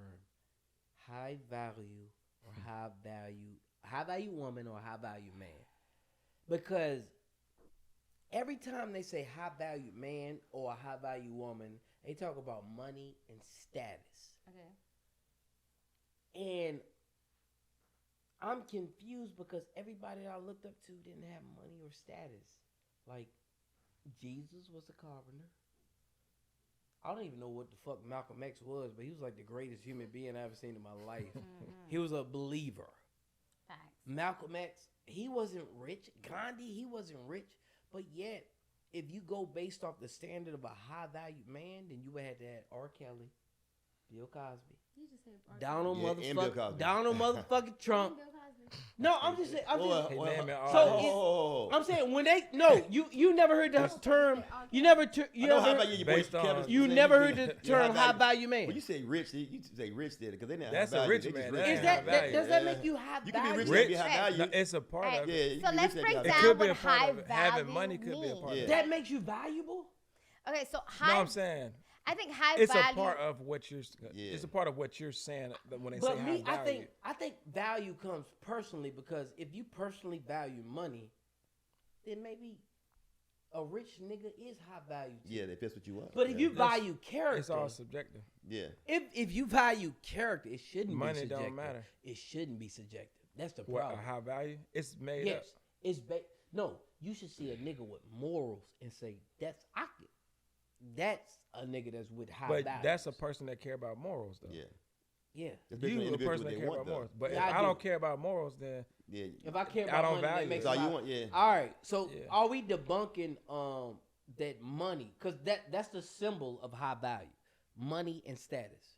high value or high value woman or high value man? Because every time they say high value man or high value woman, they talk about money and status. Okay. And I'm confused because everybody that I looked up to didn't have money or status. Like, Jesus was a carpenter. I don't even know what the fuck Malcolm X was, but he was like the greatest human being I ever seen in my life. He was a believer. Facts. Malcolm X, he wasn't rich. Gandhi, he wasn't rich. But yet, if you go based off the standard of a high-valued man, then you would have to have R. Kelly, Bill Cosby, You just said Donald Yeah, and Bill Cosby. Donald motherfucking Trump. Bill Cosby. No, I'm just saying. So I'm saying when they you never heard the term. You never high value. Your boy Based on- Kevin, you saying never you heard the think you're term high value man. When you say rich, you say rich did it because they're not. That's high a value, rich they just man. rich. That Is ain't that, high that value. does that make you high You can be value? rich Rich. and be high value. No, it's a part Hey, of Yeah, it. you So can be let's rich and break be high It down could be what a part high of it. Having value money could be a means. part of Yeah. it. That makes you valuable. Okay, so No, high. I'm saying I think high it's value. a part of what you're. Yeah. It's a part of what you're saying when they But say me, high value. I think value comes personally because if you personally value money, then maybe a rich nigga is high value. To you. Yeah, that's what you want. But if yeah. you value character, It's all subjective. Yeah. if you value character, it shouldn't Money be don't subjective. matter. It shouldn't be subjective. That's the What a problem. high value? It's made Yes, up. it's no. You should see a nigga with morals and say that's a nigga that's with high But value. that's a person that care about morals, though. Yeah. yeah. That's based on the You a individual person what that they care want, about though. morals. But Yeah, if I I do. don't care about morals, then Yeah. If I care I about don't money, that value makes it. That's all me you high. want. Yeah. All right, so Yeah. are we debunking that money? Because that's the symbol of high value, money and status.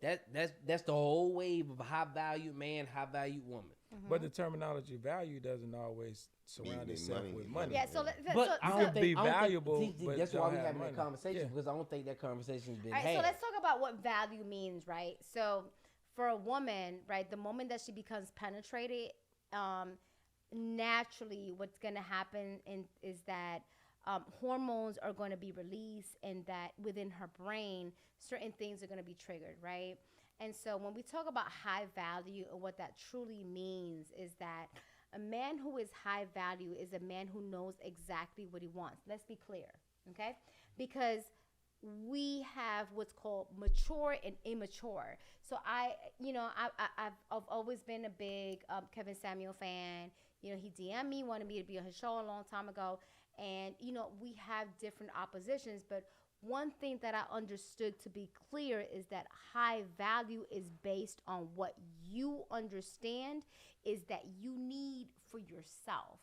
That's the whole wave of high value man, high value woman. but the terminology value doesn't always surround Mean itself money, with yeah. money. Yeah, so But I You don't could think be I don't think- valuable, see, but that's why don't we have having money. that conversation Yeah. because I don't think that conversation's been All right, had. so let's talk about what value means, right? So for a woman, right, the moment that she becomes penetrated, naturally what's going to happen is that hormones are going to be released and that within her brain, certain things are going to be triggered, right? And so when we talk about high value and what that truly means is that a man who is high value is a man who knows exactly what he wants. Let's be clear, okay? Because we have what's called mature and immature. So I've always been a big Kevin Samuel fan. You know, he DM'd me, wanted me to be on his show a long time ago. And, we have different oppositions, but one thing that I understood to be clear is that high value is based on what you understand is that you need for yourself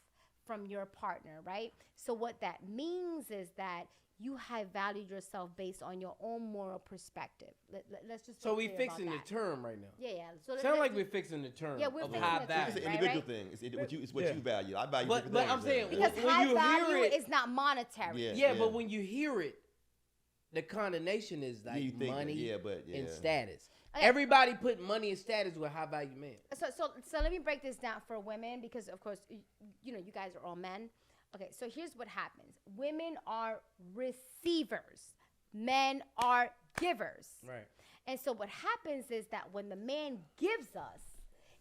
from your partner, right? So what that means is that you high value yourself based on your own moral perspective. Let's just So be we clear fixing about the that. term right now. Yeah. So Sound like we're fixing the term. Yeah, we're of fixing high the term. value. It's an Right, individual right? thing. It's what Yeah. you value. I value But different I'm things. saying because when high you hear value it- is not monetary. Yeah. Yeah, but when you hear it, the connotation is like you think, money yeah. and status. Okay. Everybody put money and status with high value men. So let me break this down for women because of course you guys are all men. Okay, so here's what happens. Women are receivers. Men are givers. Right. And so what happens is that when the man gives us,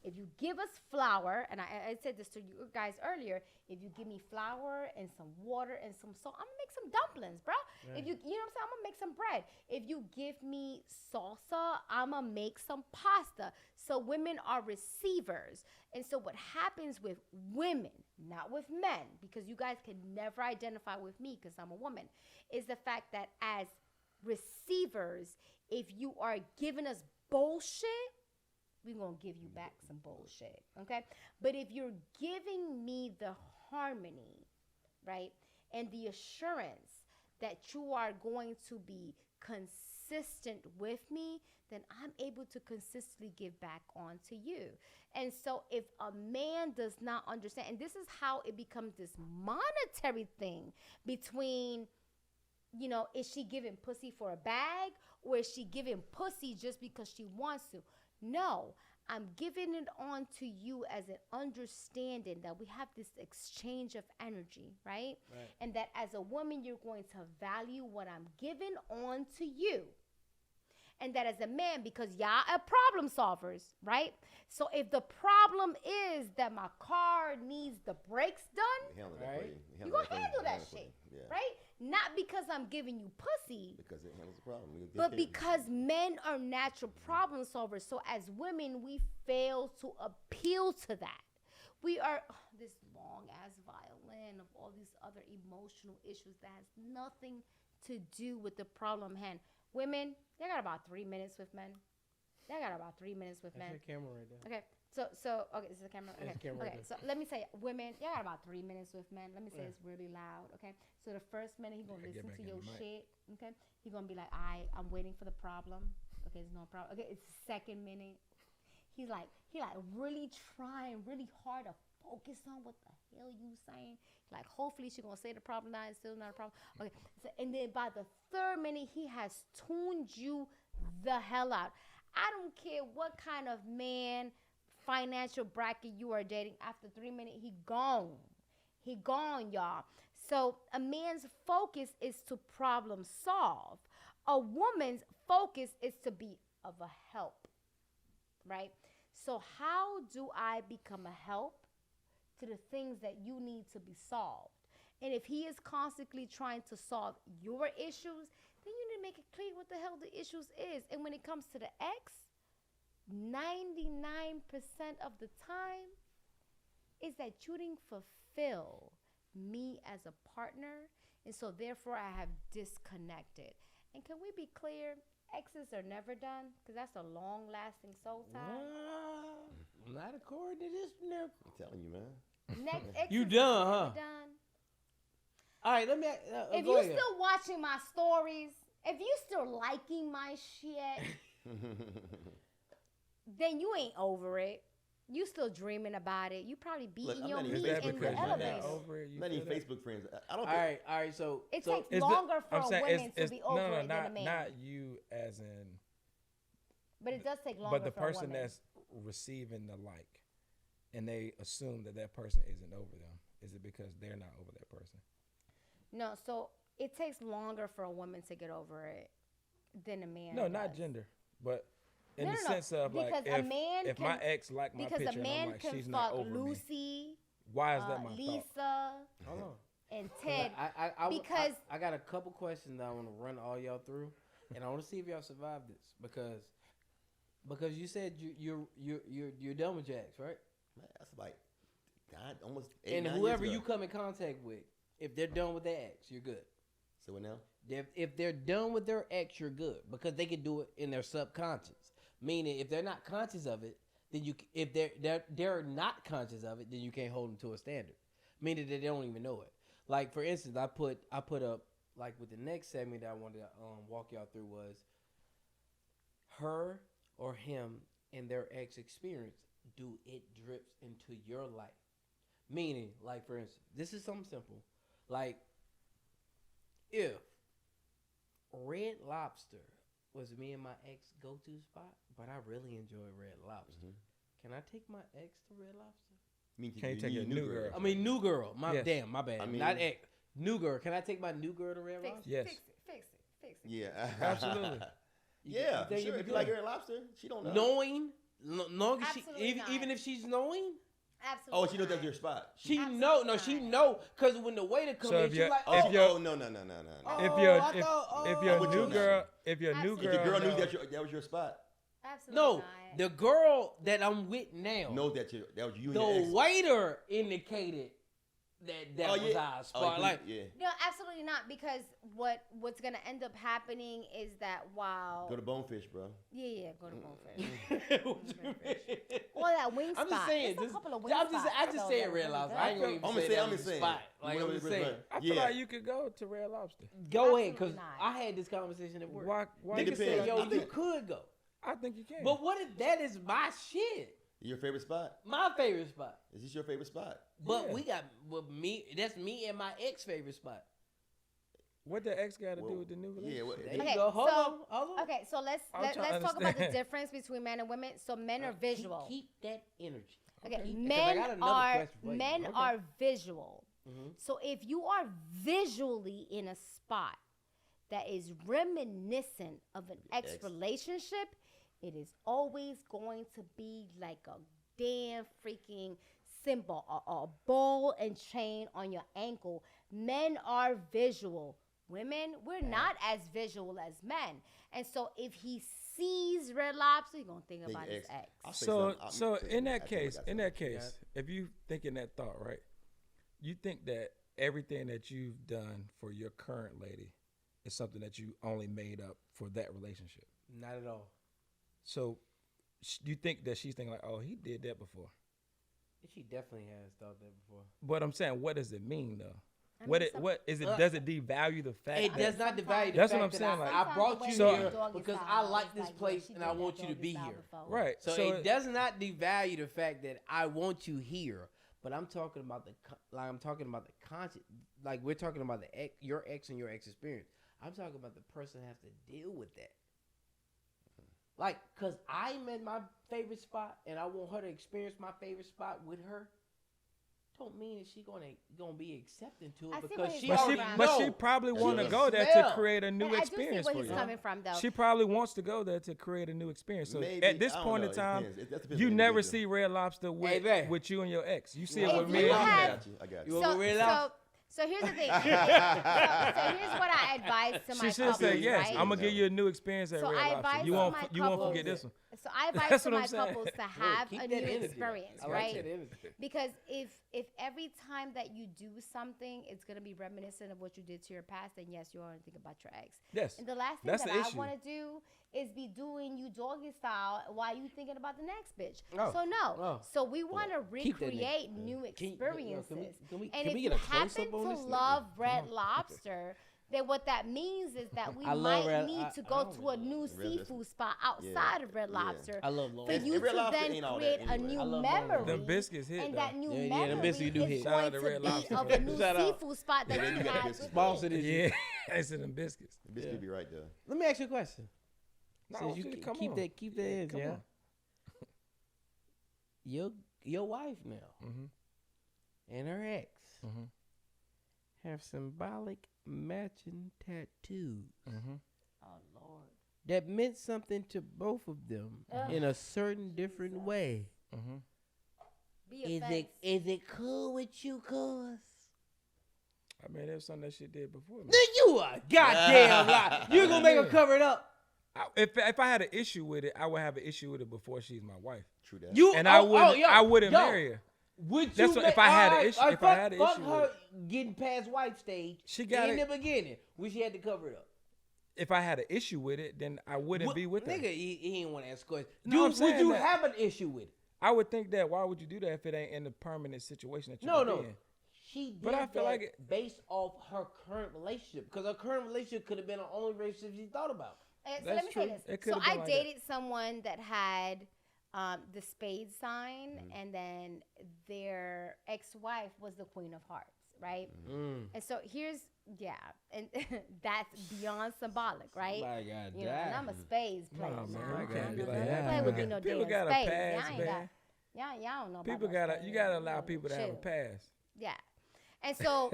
if you give us flour, and I said this to you guys earlier, if you give me flour and some water and some salt, I'm gonna make some dumplings, bro. Right. If you know what I'm saying, I'm gonna make some bread. If you give me salsa, I'm gonna make some pasta. So women are receivers. And so what happens with women, not with men, because you guys can never identify with me because I'm a woman, is the fact that as receivers, if you are giving us bullshit, we're going to give you back some bullshit, okay? But if you're giving me the harmony, right, and the assurance that you are going to be consistent with me, then I'm able to consistently give back on to you. And so if a man does not understand, and this is how it becomes this monetary thing between, you know, is she giving pussy for a bag or is she giving pussy just because she wants to? No, I'm giving it on to you as an understanding that we have this exchange of energy, right? And that as a woman, you're going to value what I'm giving on to you. And that as a man, because y'all are problem solvers, right? So if the problem is that my car needs the brakes done, right? You're going to handle that shit, right? Not because I'm giving you pussy. Because it handles the problem. But because men are natural problem solvers. So as women, we fail to appeal to that. We are this long-ass violin of all these other emotional issues that has nothing to do with the problem hand. Women, they got about 3 minutes with men. They got about 3 minutes with men. That's your camera right there. Okay. Okay, this is the camera. Okay. Okay. So let me say, women, y'all got about 3 minutes with men. Let me say it's really loud. Okay. So the first minute he gonna listen to your shit. Okay. He gonna be like, I'm waiting for the problem. Okay, there's no problem. Okay, it's the second minute. He really trying really hard to focus on what the hell you saying. Like, hopefully she gonna say the problem now. It's still not a problem. Okay. So, and then by the third minute, he has tuned you the hell out. I don't care what kind of man, financial bracket you are dating. After 3 minutes, he gone. He gone, y'all. So a man's focus is to problem solve. A woman's focus is to be of a help, right? So how do I become a help to the things that you need to be solved? And if he is constantly trying to solve your issues, then you need to make it clear what the hell the issues is. And when it comes to the ex, 99% of the time is that you didn't fulfill me as a partner, and so therefore I have disconnected. And can we be clear? Exes are never done, because that's a long-lasting soul tie. Not according to this miracle. I'm telling you, man. Next exes You done, are huh? never done. All right, let me. If you still watching my stories, if you still liking my shit, then you ain't over it. You still dreaming about it. You probably beating your meat in the elevator. Many Facebook friends. I don't. All right. So it takes longer for a woman to be over it than a man. Not you as in. But it does take longer. But the for a person woman. that's receiving the like, and they assume that person isn't over them. Is it because they're not over that person? No. So it takes longer for a woman to get over it than a man. No, does. not gender, but. In the sense of because like, if my ex liked my picture and I'm like, she's not over Lucy, me. Why is that my Lisa, thought? Hold on. and Ted. Because I got a couple questions that I want to run all y'all through, and I want to see if y'all survive this because you said you're done with your ex, right? Man, that's like almost 8, and 9 whoever years you ago. come in contact with, if they're done with their ex, you're good. So what now? If they're done with their ex, you're good because they can do it in their subconscious. Meaning, if they're not conscious of it, then if they're not conscious of it, then you can't hold them to a standard. Meaning that they don't even know it. Like for instance, I put up like with the next segment that I wanted to walk y'all through was her or him and their ex experience. Do it drips into your life? Meaning, like for instance, this is something simple. Like if Red Lobster was me and my ex go-to spot, but I really enjoy Red Lobster. Mm-hmm. Can I take my ex to Red Lobster? Can you take a new girl? I mean, new girl. My bad. I mean, not ex. New girl. Can I take my new girl to Red Lobster? Yes. Fix it. Yeah. Absolutely. Yeah, sure. If you like Red Lobster, she don't know. Knowing, even if she's knowing. Absolutely. Oh, she knows that's your spot. She know. No, she know. Cause when the waiter comes in, she's like, no. If your new girl, If the girl knew that was your spot. Absolutely no, not. the girl that I'm with now Knows that was you. The waiter indicated that was our spot. Like, No, absolutely not. Because what's gonna end up happening is that while Go to Bonefish, bro. yeah, go to Bonefish. Or that wing spot. I'm just saying. There's a couple of wing I spots, just though, saying that are Red really Lobster. good. I ain't gonna even I'm say that I'm was just a saying. spot. Like, I'm just saying. I feel like you could go to Red Lobster. Go ahead, because Absolutely not. I had this conversation at work. Why It Niggas depends. said, yo, I you think- could go. I think you can. But what if that is my shit? Your favorite spot? My favorite spot. Is this your favorite spot? But Yeah. we got me. That's me and my ex favorite spot. What the ex got to Whoa. do with the new relationship? Yeah. What, There you Okay, go. Hold so- on. Hold on. Okay, so let's I'm let's trying to talk about the understand. difference between men and women. So men are visual. Keep that energy. Okay, Because I men got another are question for you. men Okay. are visual. Mhm. So if you are visually in a spot that is reminiscent of an ex Ex. relationship, it is always going to be like a damn freaking symbol, a ball and chain on your ankle. Men are visual. Women, we're not as visual as men. And so if he sees Red Lobster, he's gonna think about his ex. I'll say So, something. so in that I think we case, got in something. that case, if you thinking that thought, right, you think that everything that you've done for your current lady is something that you only made up for that relationship. Not at all. So you think that she's thinking like, oh, he did that before. She definitely has thought that before. But I'm saying, what does it mean though? I mean, What it some- what is it? Does it devalue the fact? It that, does not devalue the That's fact what I'm that saying, like- I brought you So- here because I like this place and I want you to be here. Right. So, it does not devalue the fact that I want you here. But I'm talking about the conscious, like we're talking about the ex, your ex and your ex experience. I'm talking about the person has to deal with that. Like, cause I'm in my favorite spot and I want her to experience my favorite spot with her. Don't mean that she gonna be accepting to I it see because where he's she coming already from. but she know. probably She want to can go there smell. to create a new I do see experience where for he's you. coming from, though. She probably wants to go there to create a new experience. So Maybe, at this I don't point know, in it time, depends. That depends you on the never individual. see Red Lobster Hey, man. with you and your ex. You see Yeah. it with If me you and had- you. I got you. I got You you. want to read it out? So here's the thing. so here's what I advise to my She should couples, say yes. right? I'm gonna give you a new experience at So I Red Lobster. advise You to won't my you won't couples- forget this one. So I advise That's to what I'm my saying. couples to have keep a that new energy. experience, I like right? that energy. Because if every time that you do something, it's gonna be reminiscent of what you did to your past, then yes, you're gonna think about your ex. Yes. And the last thing That's that the I issue. want to do is be doing you doggy style while you thinking about the next bitch. Oh. So no. Oh. So we want to Keep that nigga. recreate new Can you- experiences. can we and get if a you close-up happen on to this nigga? love Red Lobster, then what that means is that we I love might Red- need I- to I go don't to a new Red seafood spot outside of Red Yeah. Lobster. I love For Lord. you Red to Lobster then ain't all create that a anyway. new I love memory. Them biscuits hit, and though. that new Yeah, memory them biscuits do is hit. Shout out going to to Red be Lobster. of a new Shout out. seafood spot that Yeah, you you got had. biscuits. with Sponsor it. this. Yeah, I said them biscuits. The biscuit be right there. Let me ask you a question. No, Since you shit, keep come on. keep that edge, Come yeah. on. Your wife now Mm-hmm. and her ex Mm-hmm. have symbolic matching tattoos Mm-hmm. Oh Lord. that meant something to both of them Ugh. in a certain different way. Mm-hmm. Be a Is it cool with you, cuz? I mean, there's something that she did before me. Then you a goddamn lie. You gonna make her cover it up? If I had an issue with it, I would have an issue with it before she's my wife, True that. You and I wouldn't yo, marry her. Would That's you what- if ma- I had an alright, issue- alright, if I had an fuck issue her with getting past wife stage. She got in it. the beginning when she had to cover it up. If I had an issue with it, then I wouldn't be with her. Nigga, he ain't want to ask questions. No, I'm Would saying you that. have an issue with it? I would think that. Why would you do that if it ain't in the permanent situation that you're No. in? She did But I feel that like it- based off her current relationship because her current relationship could have been the only relationship she thought about. So That's let me true. say this. It So could've been I like that. dated someone that had the spade sign, Mm-hmm. and then their ex-wife was the queen of hearts, right? And so and that's beyond symbolic, right? My God, You know, and I'm a spades player. Nah, man, now. you can't be Don't like that. play with me no People damn gotta spades. pass, Y'all ain't man. y'all don't know about People no gotta. spades. You gotta allow people to have a Chill. pass. Yeah. And so,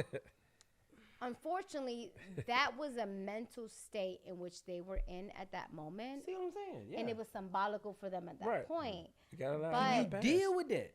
unfortunately, that was a mental state in which they were in at that moment. See what I'm saying? Yeah. And it was symbolical for them at that Right. point. You gotta allow But- them to pass. deal with that.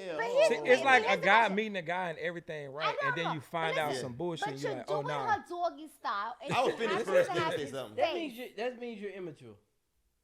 hell. But See, here's- it's But like a here's the guy question. meeting a guy and everything right, and then know, you but find out listen, some bullshit. But And you're you're like, oh doing nah. her doggy style. And I was she finished has first, to then have say his something. That space. means that means you're immature.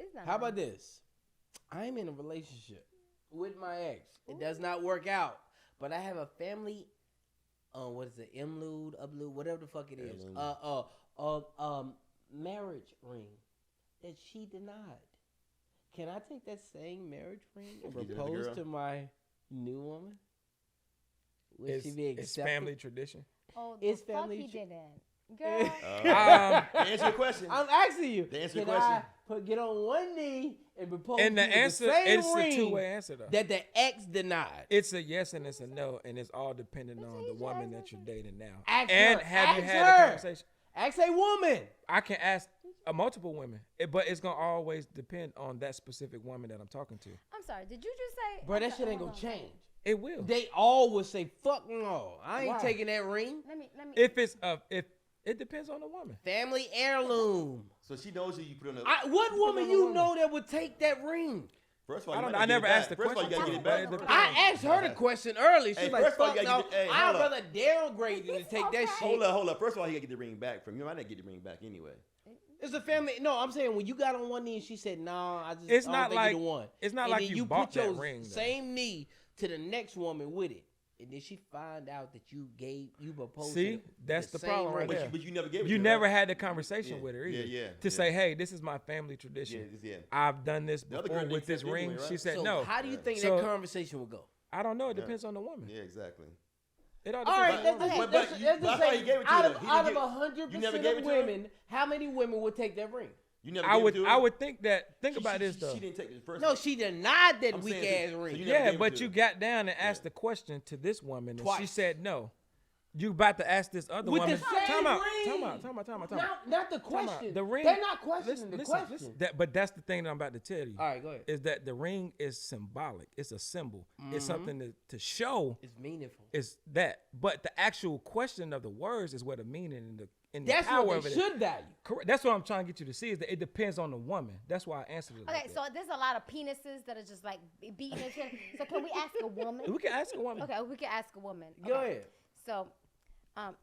It's not How about nice. this? I'm in a relationship with my ex. It does not work out, but I have a family. What is it? Mlude, uplude, whatever the fuck it is. Heirloom. marriage ring that she denied. Can I take that same marriage ring and You did it, propose girl? to my new woman? Would It's, she be it's accepted? family tradition. Oh, It's the fuck family he tr- didn't. Girl. To answer your question. I'm asking you. To answer your can question. I get on one knee and propose And the to you with answer, the same it's ring a two-way answer though. that the ex denied? It's a yes and it's a no, and it's all dependent on the easy woman answer. that you're dating now. Ask And her. have you Ask had her. a conversation? Ask a woman. I can ask multiple women, but it's gonna always depend on that specific woman that I'm talking to. I'm sorry. Did you just say? Bro, that okay, shit ain't hold gonna on. change. It will. They all would say, fuck no. I ain't Why? taking that ring. Let me. If it depends on the woman. Family heirloom. So she knows you put on the. What woman on you the know woman. that would take that ring? First of all, I you don't might know. I not get never it back. asked the First of all, you question. gotta get it But back. it depends. I asked her the question early. She's Hey, like, first of all, fuck you no. gotta get- hey, I'd hold up. rather downgrade than to take that shit. Hold up. First of all, you gotta get the ring back from you. Might not get the ring back anyway. It's a family. No, I'm saying when you got on one knee and she said, "No, I just It's I don't not think like- you the one." it's not And like then you put bought that your ring, though. same knee to the next woman with it, and then she find out that you proposed. See, to that's the same problem right ring. there. But you never gave it You to her, never right? had the conversation Yeah. with her Yeah, either. yeah, To yeah. say, hey, this is my family tradition. Yeah. I've done this The other before girl with didn't this accept ring. anyway, She right? said So no. how do you think So- that conversation would go? I don't know. It depends on the woman. Yeah, exactly. It all All depends right, on let's the just woman. But let's you- just but I thought say he gave it to out her, of though. He out didn't of give- 100% you never of gave it to her? women, how many women would take that ring? You never I gave would it to her? I would think She- about this she though. didn't take the first No, one. she denied that I'm weak saying, ass so ring. you never Yeah, gave it but to you her. got down and asked the question to this woman, and she Twice. said no. You about to ask this other With woman? the same Time out. ring. Time out. Time out. Time out. Time out. Not the Time out. question. The ring. They're not questioning the listen, question. listen. But that's the thing that I'm about to tell you. All right, go ahead. Is that the ring is symbolic? It's a symbol. It's something to show. It's meaningful. Is that? But the actual question of the words is where the meaning and the That's power what of they it should value. Correct. That's what I'm trying to get you to see is that it depends on the woman. That's why I answered it. Okay, like so there's a lot of penises that are just like beating each other. So can we ask a woman? that. We can ask a woman. Okay, we can ask a woman. Go Okay. ahead. So, I'm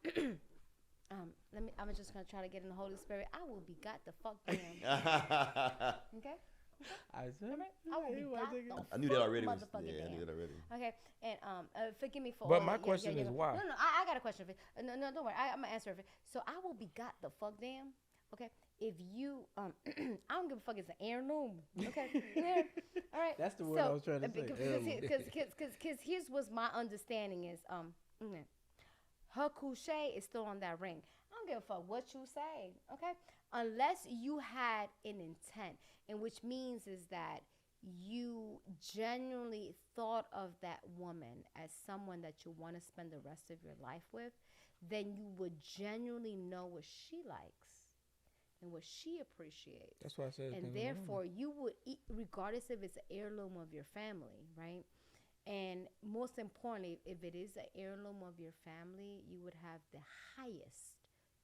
just gonna try to get in the Holy Spirit. I will be got the fuck damn. Okay. I said, I will be got the I knew that already. motherfucking Yeah, I damn. knew that already. Okay, and forgive me for. But all my that. question is why? No, I got a question for you. No, don't worry. I'm gonna answer it. So I will be got the fuck damn. Okay, if you I don't give a fuck. It's an heirloom. Okay, yeah. All right. That's the word I was trying to say, heirloom. Because here's what's my understanding is her couche is still on that ring. I don't give a fuck what you say. Okay, unless you had an intent, and which means is that you genuinely thought of that woman as someone that you want to spend the rest of your life with, then you would genuinely know what she likes and what she appreciates. That's why I said. And therefore, you would eat, regardless if it's an heirloom of your family, right? And most importantly, if it is an heirloom of your family, you would have the highest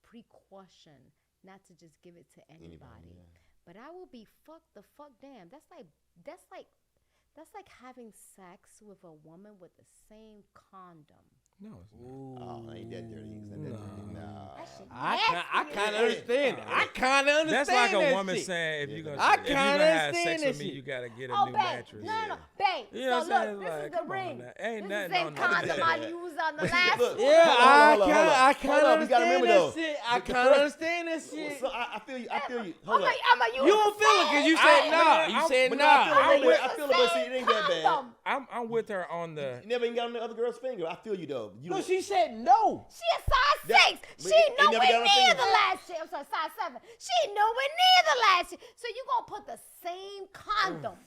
precaution not to just give it to anybody. yeah. But I will be fucked the fuck damn. That's like having sex with a woman with the same condom. No, it's not. Oh, ain't that dirty. It's not that dirty. Nah. That shit I nasty kind as of hell. understand it. I kind of understand That's like a that woman shit. saying if Yeah, you're gonna, I if you're kinda gonna have understand sex that with me, shit. you gotta get a Oh, new babe. mattress. No, babe. You know what I'm so saying? look, this Like, is the come on ring. now. Ain't This is the nothing same on that. condom I used on the last Look, one. Yeah, Hold I on, hold on, kind hold on. of Hold on, you gotta understand remember, that though. shit. I The kind of first- understand that shit. So I feel you. I feel you. I'm Hold like, up. You don't feel it because you said nah. You said But nah. I feel it. It's I the feel it, but see, same it ain't that bad. condom. I'm with her on the. You never even got on the other girl's finger. I feel you though. You No, don't- she said no. She a size That- 6. but She it never nowhere got on near finger. the last shit. I'm sorry, size 7. She nowhere near the last shit. So you gonna put the same condom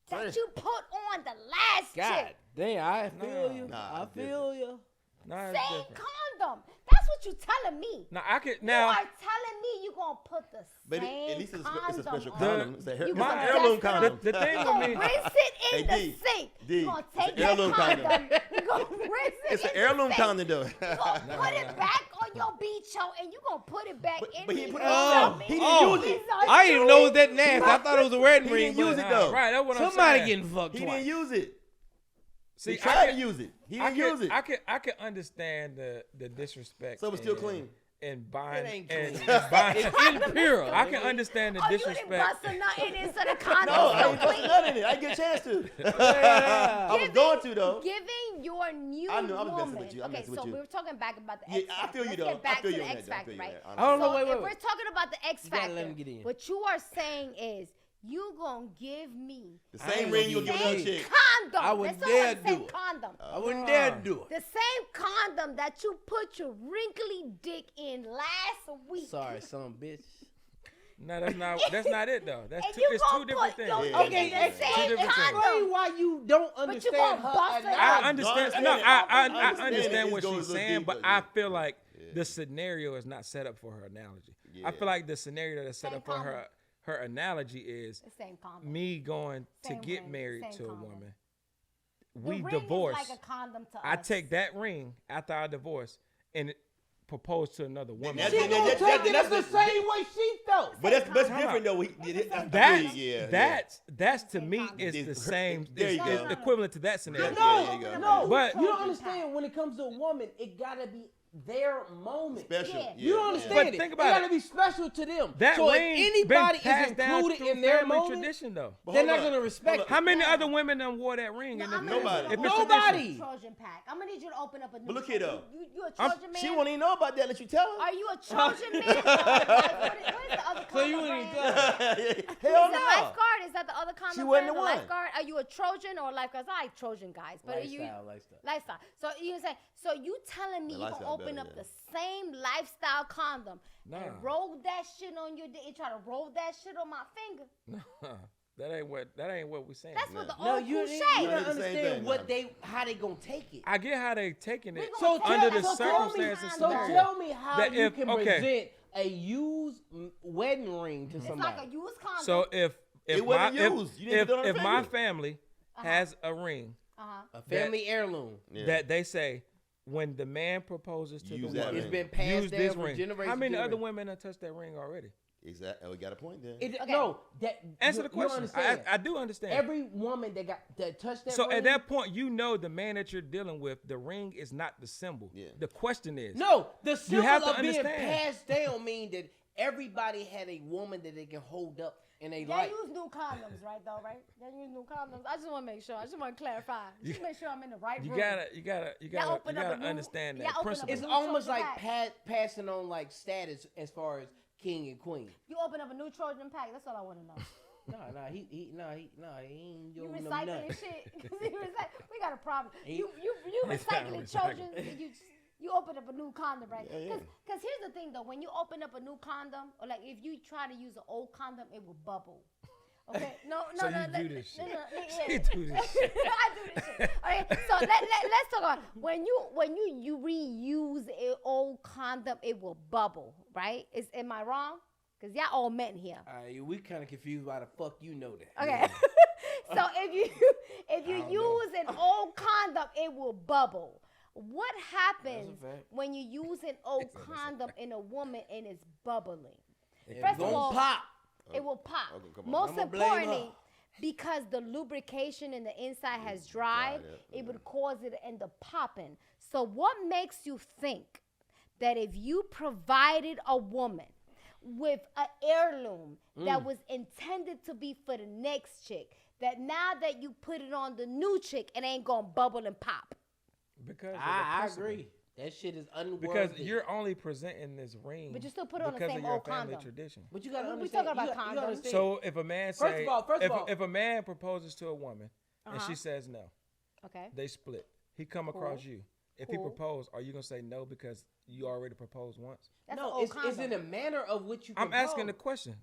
that you put on the last God chick. damn, I feel you. Nah, I feel you. Nah, it's Same different. condom. That's what you telling me. Now I could You now. are telling me you gonna put the But same at least it's a condom special on. condom. It's a You it's gonna an heirloom test it condom. The thing You with gonna me. rinse it in Hey, the D, sink. D, You gonna it's take an that heirloom condom. condom. You gonna rinse it It's an in heirloom the sink. condom though. You gonna put it back on your beach show and you gonna put it back in but he the put it condom. on. He didn't use it. I didn't even know it was that nasty. I thought it was a wedding He ring. didn't use but it though. Right, that's what I'm Somebody saying. getting fucked He twice. didn't use it. See, He tried to use it. He didn't use it. I could understand the disrespect. So it was still and- clean. and buying ain't and clean. buying. It's impure. I can understand the Oh, you didn't disrespect. bust a nut in it, so the condom No, I so ain't putting clean. none in it. I didn't get a chance to. Yeah. I was going to though. Giving your new I know, I was messing woman. with you. I'm okay, messing with so you. we were talking back about the Yeah, X I Factor. feel you Let's though. get back I feel to you the on X that. I Factor, feel you on right? that. I don't know. So Wait. if we're talking about the X You gotta let Factor, him get in. what you are saying is you gonna give me The I ain't same gonna ring you'll give give you another shit. chick. condom. I wouldn't That's all dare I'm saying, do it. condom. I wouldn't dare do it. The same condom that you put your wrinkly dick in last week. Sorry, son, bitch. No, that's not it though. That's And two. you It's gonna two different put things. your Yeah. dick Okay, in the explain, same different things. condom. why you don't But you understand gonna her bust it analogy. I out. understand. I No, I understand understand it what goes she's a little saying, but deeper, I yeah. feel like Yeah. the scenario is not set up for her analogy. I Yeah. feel like the scenario that's set Same up for condom. her analogy is The same condom. me going Same to get ring, married same to a condom. woman. The We ring divorce. is like a condom to I us. take that ring after I divorce and propose to another woman. that's- She that- gonna that- take that- it the that's- same way she felt. But that's Time different though. That's to Same me condom. is the It's- same. there you It's go. equivalent to that scenario. No, there you go. no, But- you don't understand. When it comes to a woman, it gotta be their moment. Special. Yeah. You don't understand But it. think It about gotta it. be special to them. That so ring if anybody been passed is down included through in their family moment, tradition, though. But they're hold not up. gonna respect Hold it. How many Yeah. other women done wore that ring? No, in the, I'm Nobody. If it's Nobody. tradition? Trojan pack. I'm gonna need you to open up a new. But look here, though. You a Trojan man? She won't even know about that unless you tell her. Are you a Trojan man? What is the other So you condom wouldn't brand? Hell Is it no. lifeguard? Is that the other condom She brand? wasn't the The one. lifeguard? Are you a Trojan or a lifeguard? I like Trojan guys, but are you Lifestyle. lifestyle? So you say, so you telling me The you can lifestyle open better, up yeah. the same lifestyle condom Nah. and roll that shit on your dick and try to roll that shit on my finger? That ain't what we're saying. That's what the No, old you cliche. don't No, it's the same understand thing, how they gonna take it. I get how they taking it We So gonna under take the that circumstances. so scenario. tell me how That you if- can okay. present a used wedding ring to It's somebody. like a used condom. So if It my wasn't used. You didn't put it on if the my finger. family has a ring a family heirloom. Yeah. that they say when the man proposes to Use the that woman, It's ring. been passed use down this from ring. generation How many to other generation. women have touched that ring already? Exactly. We got a point there. It, Okay. No, that Answer you- the you don't question. understand. I do understand. Every woman that touched that So ring. at that point, you know the man that you're dealing with, the ring is not the symbol. Yeah. The question is, no, the symbol have to of being understand. passed down mean that everybody had a woman that they can hold up in their They life. use new condoms, right? Though, right? They use new condoms. I just want to make sure. I just want to clarify. Just make sure I'm in the right you room. gotta open up a new- understand y'all that open up principle. a It's new almost Trojan like passing on like status as far as king and queen. You open up a new Trojan pack. That's all I want to know. He ain't You doing recycling nothing. shit. We got a problem. He- You He's recycling not Trojans. recycling. And you open up a new condom, right? Yeah, yeah. Because here's the thing though, when you open up a new condom, or like if you try to use an old condom, it will bubble. Okay, no. So you do this shit. Yeah. You do this shit. I do this shit. Okay, so let's talk about when you reuse an old condom, it will bubble, right? Am I wrong? Because y'all all men here. We kind of confused why the fuck you know that. Okay. So if you use an old condom, it will bubble. What happens That's a fact. when you use an old condom in a woman and it's bubbling? It's First of gonna all, pop. it will pop. Okay, come on. Most I'ma blame importantly, her. because the lubrication in the inside has dried, dried up, it would cause it to end up popping. So what makes you think that if you provided a woman with an heirloom that was intended to be for the next chick, that now that you put it on the new chick, it ain't gonna bubble and pop? Because of the I principle. agree. That shit is unworthy. Because you're only presenting this ring, But you still put it on the because same of your old family condom. tradition. But you gotta We understand. talking about you condoms. gotta understand. So if a man First say, of all- if a man proposes to a woman and Uh-huh. she says no, Okay. they split. He come across you. If he Cool. propose, are you gonna say no because you already proposed once? That's an no, old it's in condom. a manner of which you. I'm asking the propose. question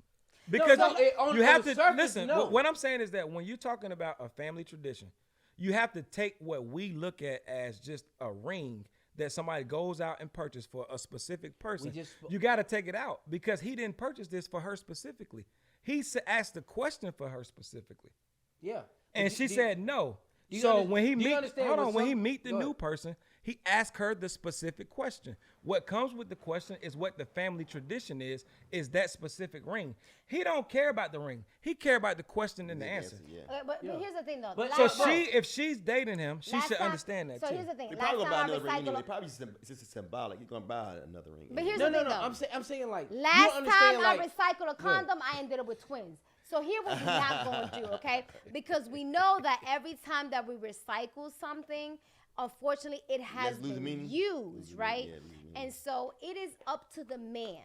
because no, on you have the to surface, listen. no. What I'm saying is that when you're talking about a family tradition, you have to take what we look at as just a ring that somebody goes out and purchase for a specific person. You got to take it out because he didn't purchase this for her specifically. He asked the question for her specifically, Yeah. and she said no. you So under- when he do you meet, understand hold when on, when he some- meet the go new ahead. person, He asked her the specific question. What comes with the question is what the family tradition is that specific ring. He don't care about the ring. He care about the question and the answer. Yeah. Okay, but here's the thing though. But- So Last time- if she's dating him, she last should time- understand that So too. here's the thing. He Last probably gonna buy time I another ring anyway. recycled. Probably it's just symbolic. He's gonna buy another ring. But here's No, the no, thing no. though. I'm saying like you Last understand, time like, I recycled a condom, I ended up with twins. So here what we're not going to do, okay? Because we know that every time that we recycle something, unfortunately, it has lose the been meaning? used, Lose the right? meaning, yeah, lose the meaning. And so it is up to the man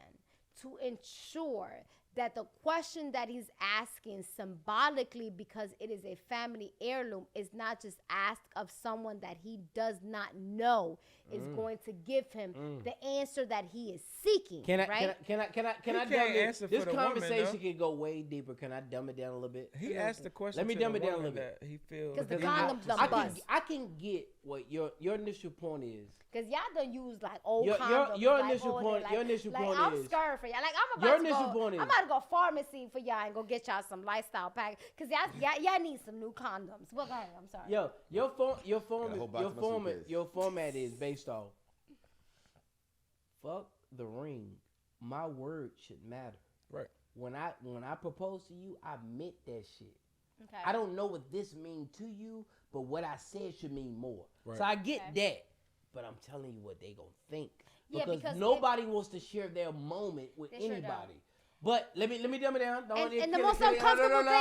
to ensure that the question that he's asking symbolically, because it is a family heirloom, is not just asked of someone that he does not know is going to give him the answer that he is seeking. Can I right? can I He dumb can't it? answer for This the woman, conversation though. can go way deeper. Can I dumb it down a little bit? He asked the question. Let me to dumb the it down a woman little bit. that he feels. 'Cause the Because condoms done I bust. can get what your initial point is. Cause y'all done use like old Your- condoms. your like, initial they're point- like, your initial like, point I'm is- scared for y'all. Like I'm Your about to initial go. point is- I'm about to go pharmacy for y'all and go get y'all some lifestyle pack. Cause y'all need some new condoms. Well, go ahead. I'm sorry. Yo, your whole box in my suitcase. format is based off. Fuck the ring. My word should matter. Right. When I propose to you, I meant that shit. Okay. I don't know what this means to you, but what I said should mean more. Right. So I get Okay. that, but I'm telling you what they gonna think Yeah, because because nobody wants to share their moment with They sure don't. anybody. But let me dumb it down. Don't And, wanna and the kill it, most kill it. uncomfortable No,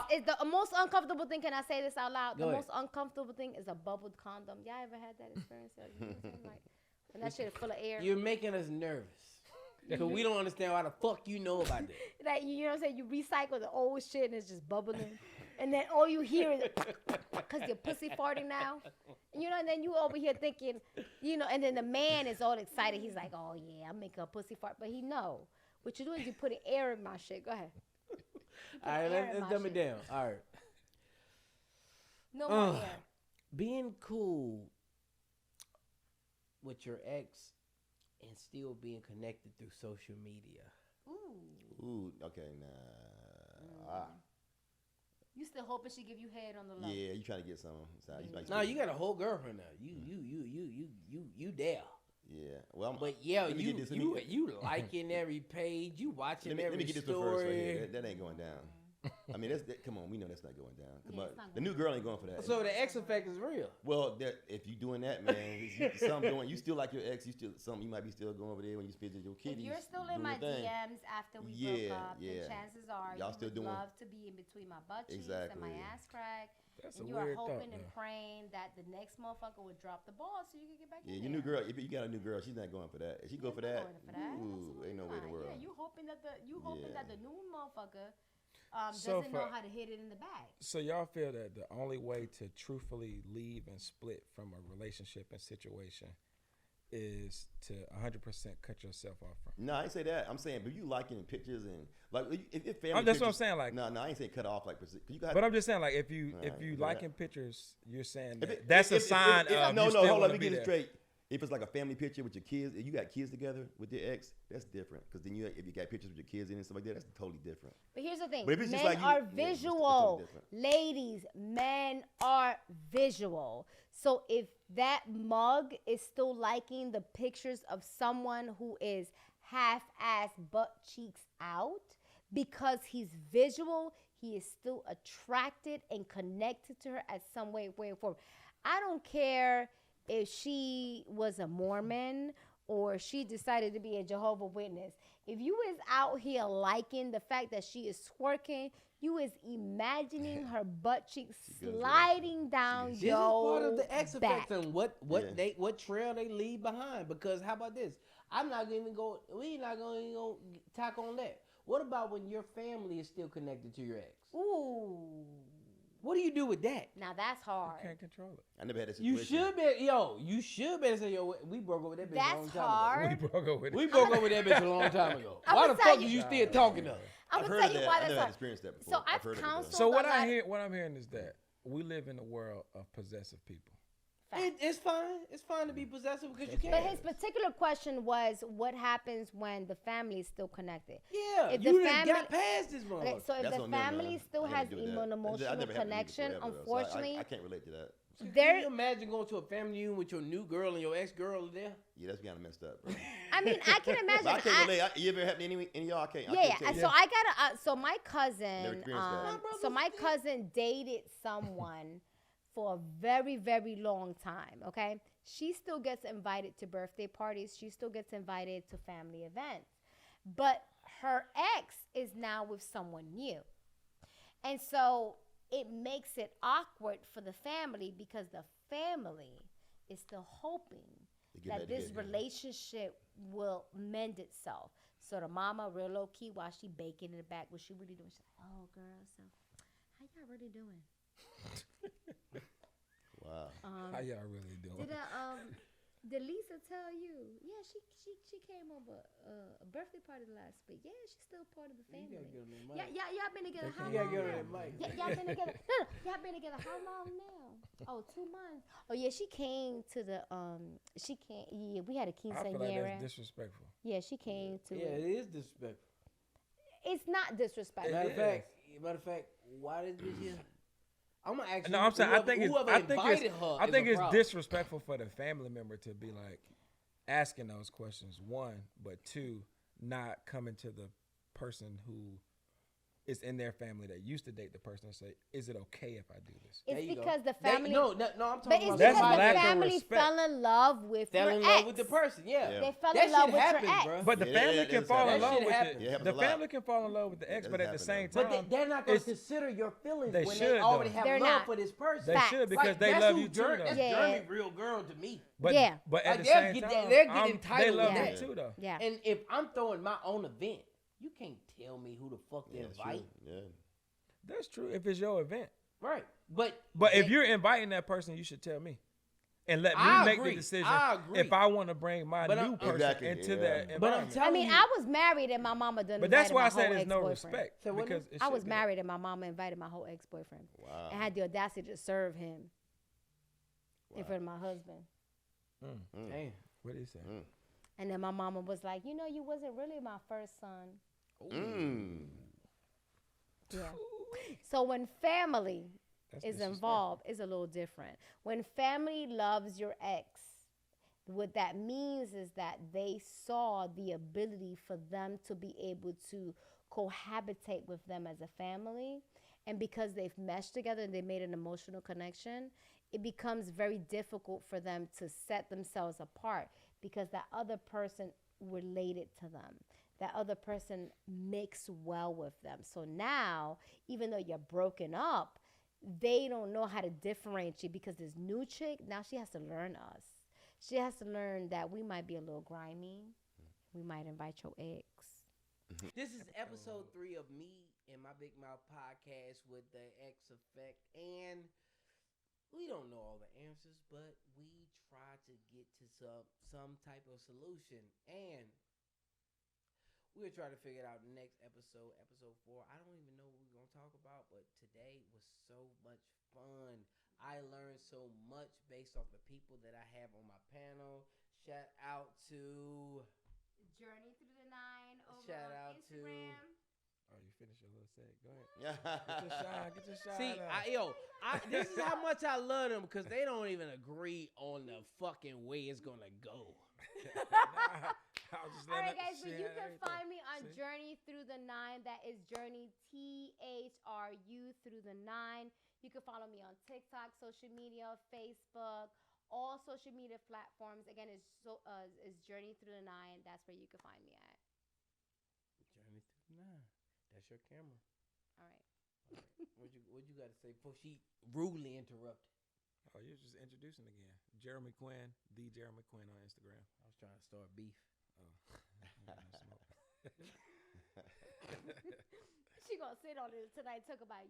thing is the most uncomfortable thing. Can I say this out loud? Go The ahead. most uncomfortable thing is a bubbled condom. Y'all ever had that experience? You know what I'm saying? Like when that shit is full of air. You're making us nervous because we don't understand why the fuck you know about that. Like you know what I'm saying? You recycle the old shit and it's just bubbling, and then all you hear is because your pussy farting now, you know. And then you over here thinking, you know, and then the man is all excited. He's like, "Oh yeah, I'm making a pussy fart," but he know what you do is you put air in my shit. Go ahead. All right, air in let's my dumb it shit. down. All right, No more air. being cool with your ex and still being connected through social media. Ooh. Ooh, okay, nah. You still hoping she give you head on the low? Yeah, you trying to get some. No, you got a whole girlfriend now. You there. Yeah. Well, But yeah, let me get this, let me- you liking every page, you watching let every me get this one first right story. here. That ain't going down. I mean, come on, we know that's not going down. Yeah, it's not The going new girl ain't going for that. So the X effect is real. Well, if you doing that, man, you still like your ex. You might be still going over there when you visit your If kitties. you're still in doing my your thing. DMs after we Yeah, broke up, yeah. then chances are Y'all you still would doing- love to be in between my butt cheeks and my Exactly. ass crack. That's And a you are weird hoping thought, and though. praying that the next motherfucker would drop the ball so you can get back Yeah, in your there. new girl. If you got a new girl, she's not going for that. If she go for that, ooh, Absolutely ain't no way in the not. world. Yeah, you hoping that the new motherfucker So doesn't know for- how to hit it in the bag. So y'all feel that the only way to truthfully leave and split from a relationship and situation is to 100% cut yourself off from? No, I ain't say that. I'm saying, but you liking pictures and like if family. That's what I'm pictures- saying, like- no, I ain't saying cut off like. 'Cause you got. But I'm just saying, like, if you Alright, if you but liking pictures, you're saying that If it- that's if- a sign if- of no, you no, still hold on. want Let to me be get it there. straight. If it's like a family picture with your kids, if you got kids together with your ex, that's different. Because then if you got pictures with your kids in and stuff like that, that's totally different. But here's the thing. But if it's Men just like you- are yeah, it's totally visual. different. Ladies, men are visual. So if that mug is still liking the pictures of someone who is half-ass butt cheeks out because he's visual, he is still attracted and connected to her at some way or form. I don't care if she was a Mormon or she decided to be a Jehovah Witness. If you is out here liking the fact that she is twerking, you is imagining her butt cheeks goes sliding down This your is part of the X back. effect and what trail they leave behind. Because how about this? I'm not gonna even go. We not gonna even go tack on that. What about when your family is still connected to your ex? Ooh, What do you do with that? now that's hard. Can't control it. I never had that You situation. should be, you should better say, yo, we broke up with that bitch a long That's time hard. We broke up with ago. it. We broke up with that bitch a long time ago. I'ma Why the tell fuck you- is you still talking to her? I'm I've gonna heard tell of you that. why I that's never had hard. experienced that before. So I've I've heard of it, counseled. though. So what a lot- what I'm hearing is that we live in a world of possessive people. It's fine. It's fine to be possessive because you can. But his particular question was, what happens when the family is still connected? Yeah, If you the done family- got past this motherfucker. Okay, so if That's the on them, family man. still I gotta has do that. an That emotional never happened to me connection, before ever, though. So unfortunately, I can't relate to that. Can There, you imagine going to a family reunion with your new girl and your ex girl there? Yeah, that's kind of messed up, bro. I mean, I can imagine. But I can't relate. You ever had any of y'all? I can't. I Yeah, can't tell you. so I gotta. So my Never cousin, experienced that. so my cousin dated someone for a very, very long time. Okay, she still gets invited to birthday parties. She still gets invited to family events, but her ex is now with someone new, and so it makes it awkward for the family because the family is still hoping get that back this together. relationship will mend itself. So the mama, real low key, while she baking in the back, what she really doing? She's like, "Oh, girl, so how y'all really doing? Wow. How y'all really doing? Did Lisa tell you? Yeah, she came over a birthday party last week. Yeah, she's still part of the family. Y'all been together how long? Y'all been together. No, y'all been together how long now? Oh, 2 months. Oh yeah, she came to the Yeah, we had a I feel like quinceañera. that's disrespectful. Yeah, she came to Yeah, it. it is disrespectful. It's not disrespectful. Matter of fact, why this bitch here? I'm gonna ask No, you. I'm saying I think whoever it's invited her. I is think a it's problem. disrespectful for the family member to be like asking those questions. One, but two, not coming to the person who is in their family that used to date the person and say, "Is it okay if I do this?" There It's you go. because the They- family. no, I'm talking But it's about because That's the lack of family respect. fell in love with fell your in love ex. with the person. Yeah. Yeah. They fell That in love shit with happens, your ex. bro. But the Yeah, family that can does fall in happen. love That shit with happens. the, Yeah, it happens the a lot. family can fall in love with the ex, That but does at the happen, same though. time, But they're not gonna it's- consider your feelings They when should, they already though. have They're love not. for this person. they Facts. should because Like, they that's love who you too. Journey, Though. that's Yeah. Journey, real girl to me. But Yeah. but at Like, the they'll same get time, that- they'll get they entitled love with you that. too though. Yeah. And if I'm throwing my own event, you can't tell me who the fuck to Yeah, that's invite. true. Yeah. That's true if it's your event. Right. But If they- you're inviting that person, you should tell me. And let me I make agree. the decision I agree. if I want to bring my But new I'm- person Exactly, into yeah. that But I'm environment. telling I mean, you, I was married and my mama done. But that's invited why I my say whole there's no ex-boyfriend. respect. So what because is- it I should was be. married and my mama invited my whole ex-boyfriend. Wow. And had the audacity to serve him in front of my husband. damn. What did he say? And then my mama was like, you know, you wasn't really my first son. Mm. Yeah. So when family That's is disrespectful. involved, it's a little different. When family loves your ex, what that means is that they saw the ability for them to be able to cohabitate with them as a family. And because they've meshed together and they made an emotional connection, it becomes very difficult for them to set themselves apart because that other person related to them. That other person mixed well with them. So now, even though you're broken up, they don't know how to differentiate because this new chick, now she has to learn us. She has to learn that we might be a little grimy. We might invite your ex. This is episode 3 of me and my Big Mouth podcast with the X Effect, and we don't know all the answers, but we try to get to some type of solution, and we'll try to figure it out next episode, episode 4. I don't even know what we're gonna talk about, but today was so much fun. I learned so much based off the people that I have on my panel. Shout out to Journey through the 9 over Shout on out to- Instagram. Oh, you finished your little set. Go ahead. Yeah. Get your shine. See, out. this is how much I love them because they don't even agree on the fucking way it's gonna go. I was just All right, letting guys, her- so she you had can everything. find me on See? Journey Through the 9. That is Journey THRU through the 9. You can follow me on TikTok, social media, Facebook, all social media platforms. Again, it's Journey Through the 9. That's where you can find me at. Journey through the 9. That's your camera. All right. What you got to say before she rudely interrupted? Oh, you're just introducing again. Jeremy Quinn, the Jeremy Quinn on Instagram. I was trying to start beef. She gonna sit on it tonight. Talk about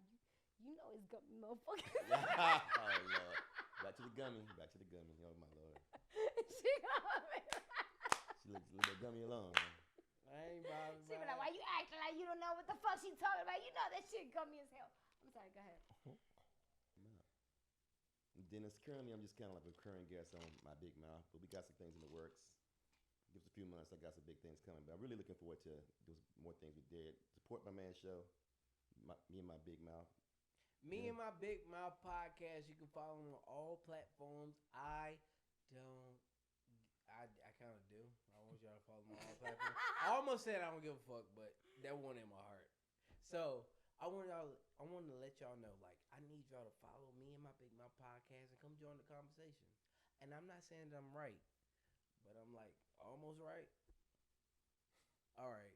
you know it's gummy, motherfucker. Oh Lord. Back to the gummy. Back to the gummy. Oh my Lord. She gonna She looks a little bit gummy alone. Man. I ain't bothered She be by like, why you acting like you don't know what the fuck she talking about? You know that shit gummy as hell. I'm sorry. Go ahead. Dennis, currently I'm just kind of like a recurring guest on my Big Mouth, but we got some things in the works. Give us a few months, I got some big things coming, but I'm really looking forward to do more things we did. Support my man's show, me and my Big Mouth. Me and my Big Mouth podcast. You can follow me on all platforms. I kind of do. I want y'all to follow me on all platforms. I almost said I don't give a fuck, but that one in my heart. So I want to let y'all know, like, I need y'all to follow me and my Big Mouth podcast and come join the conversation. And I'm not saying that I'm right, but I'm like almost right. All right.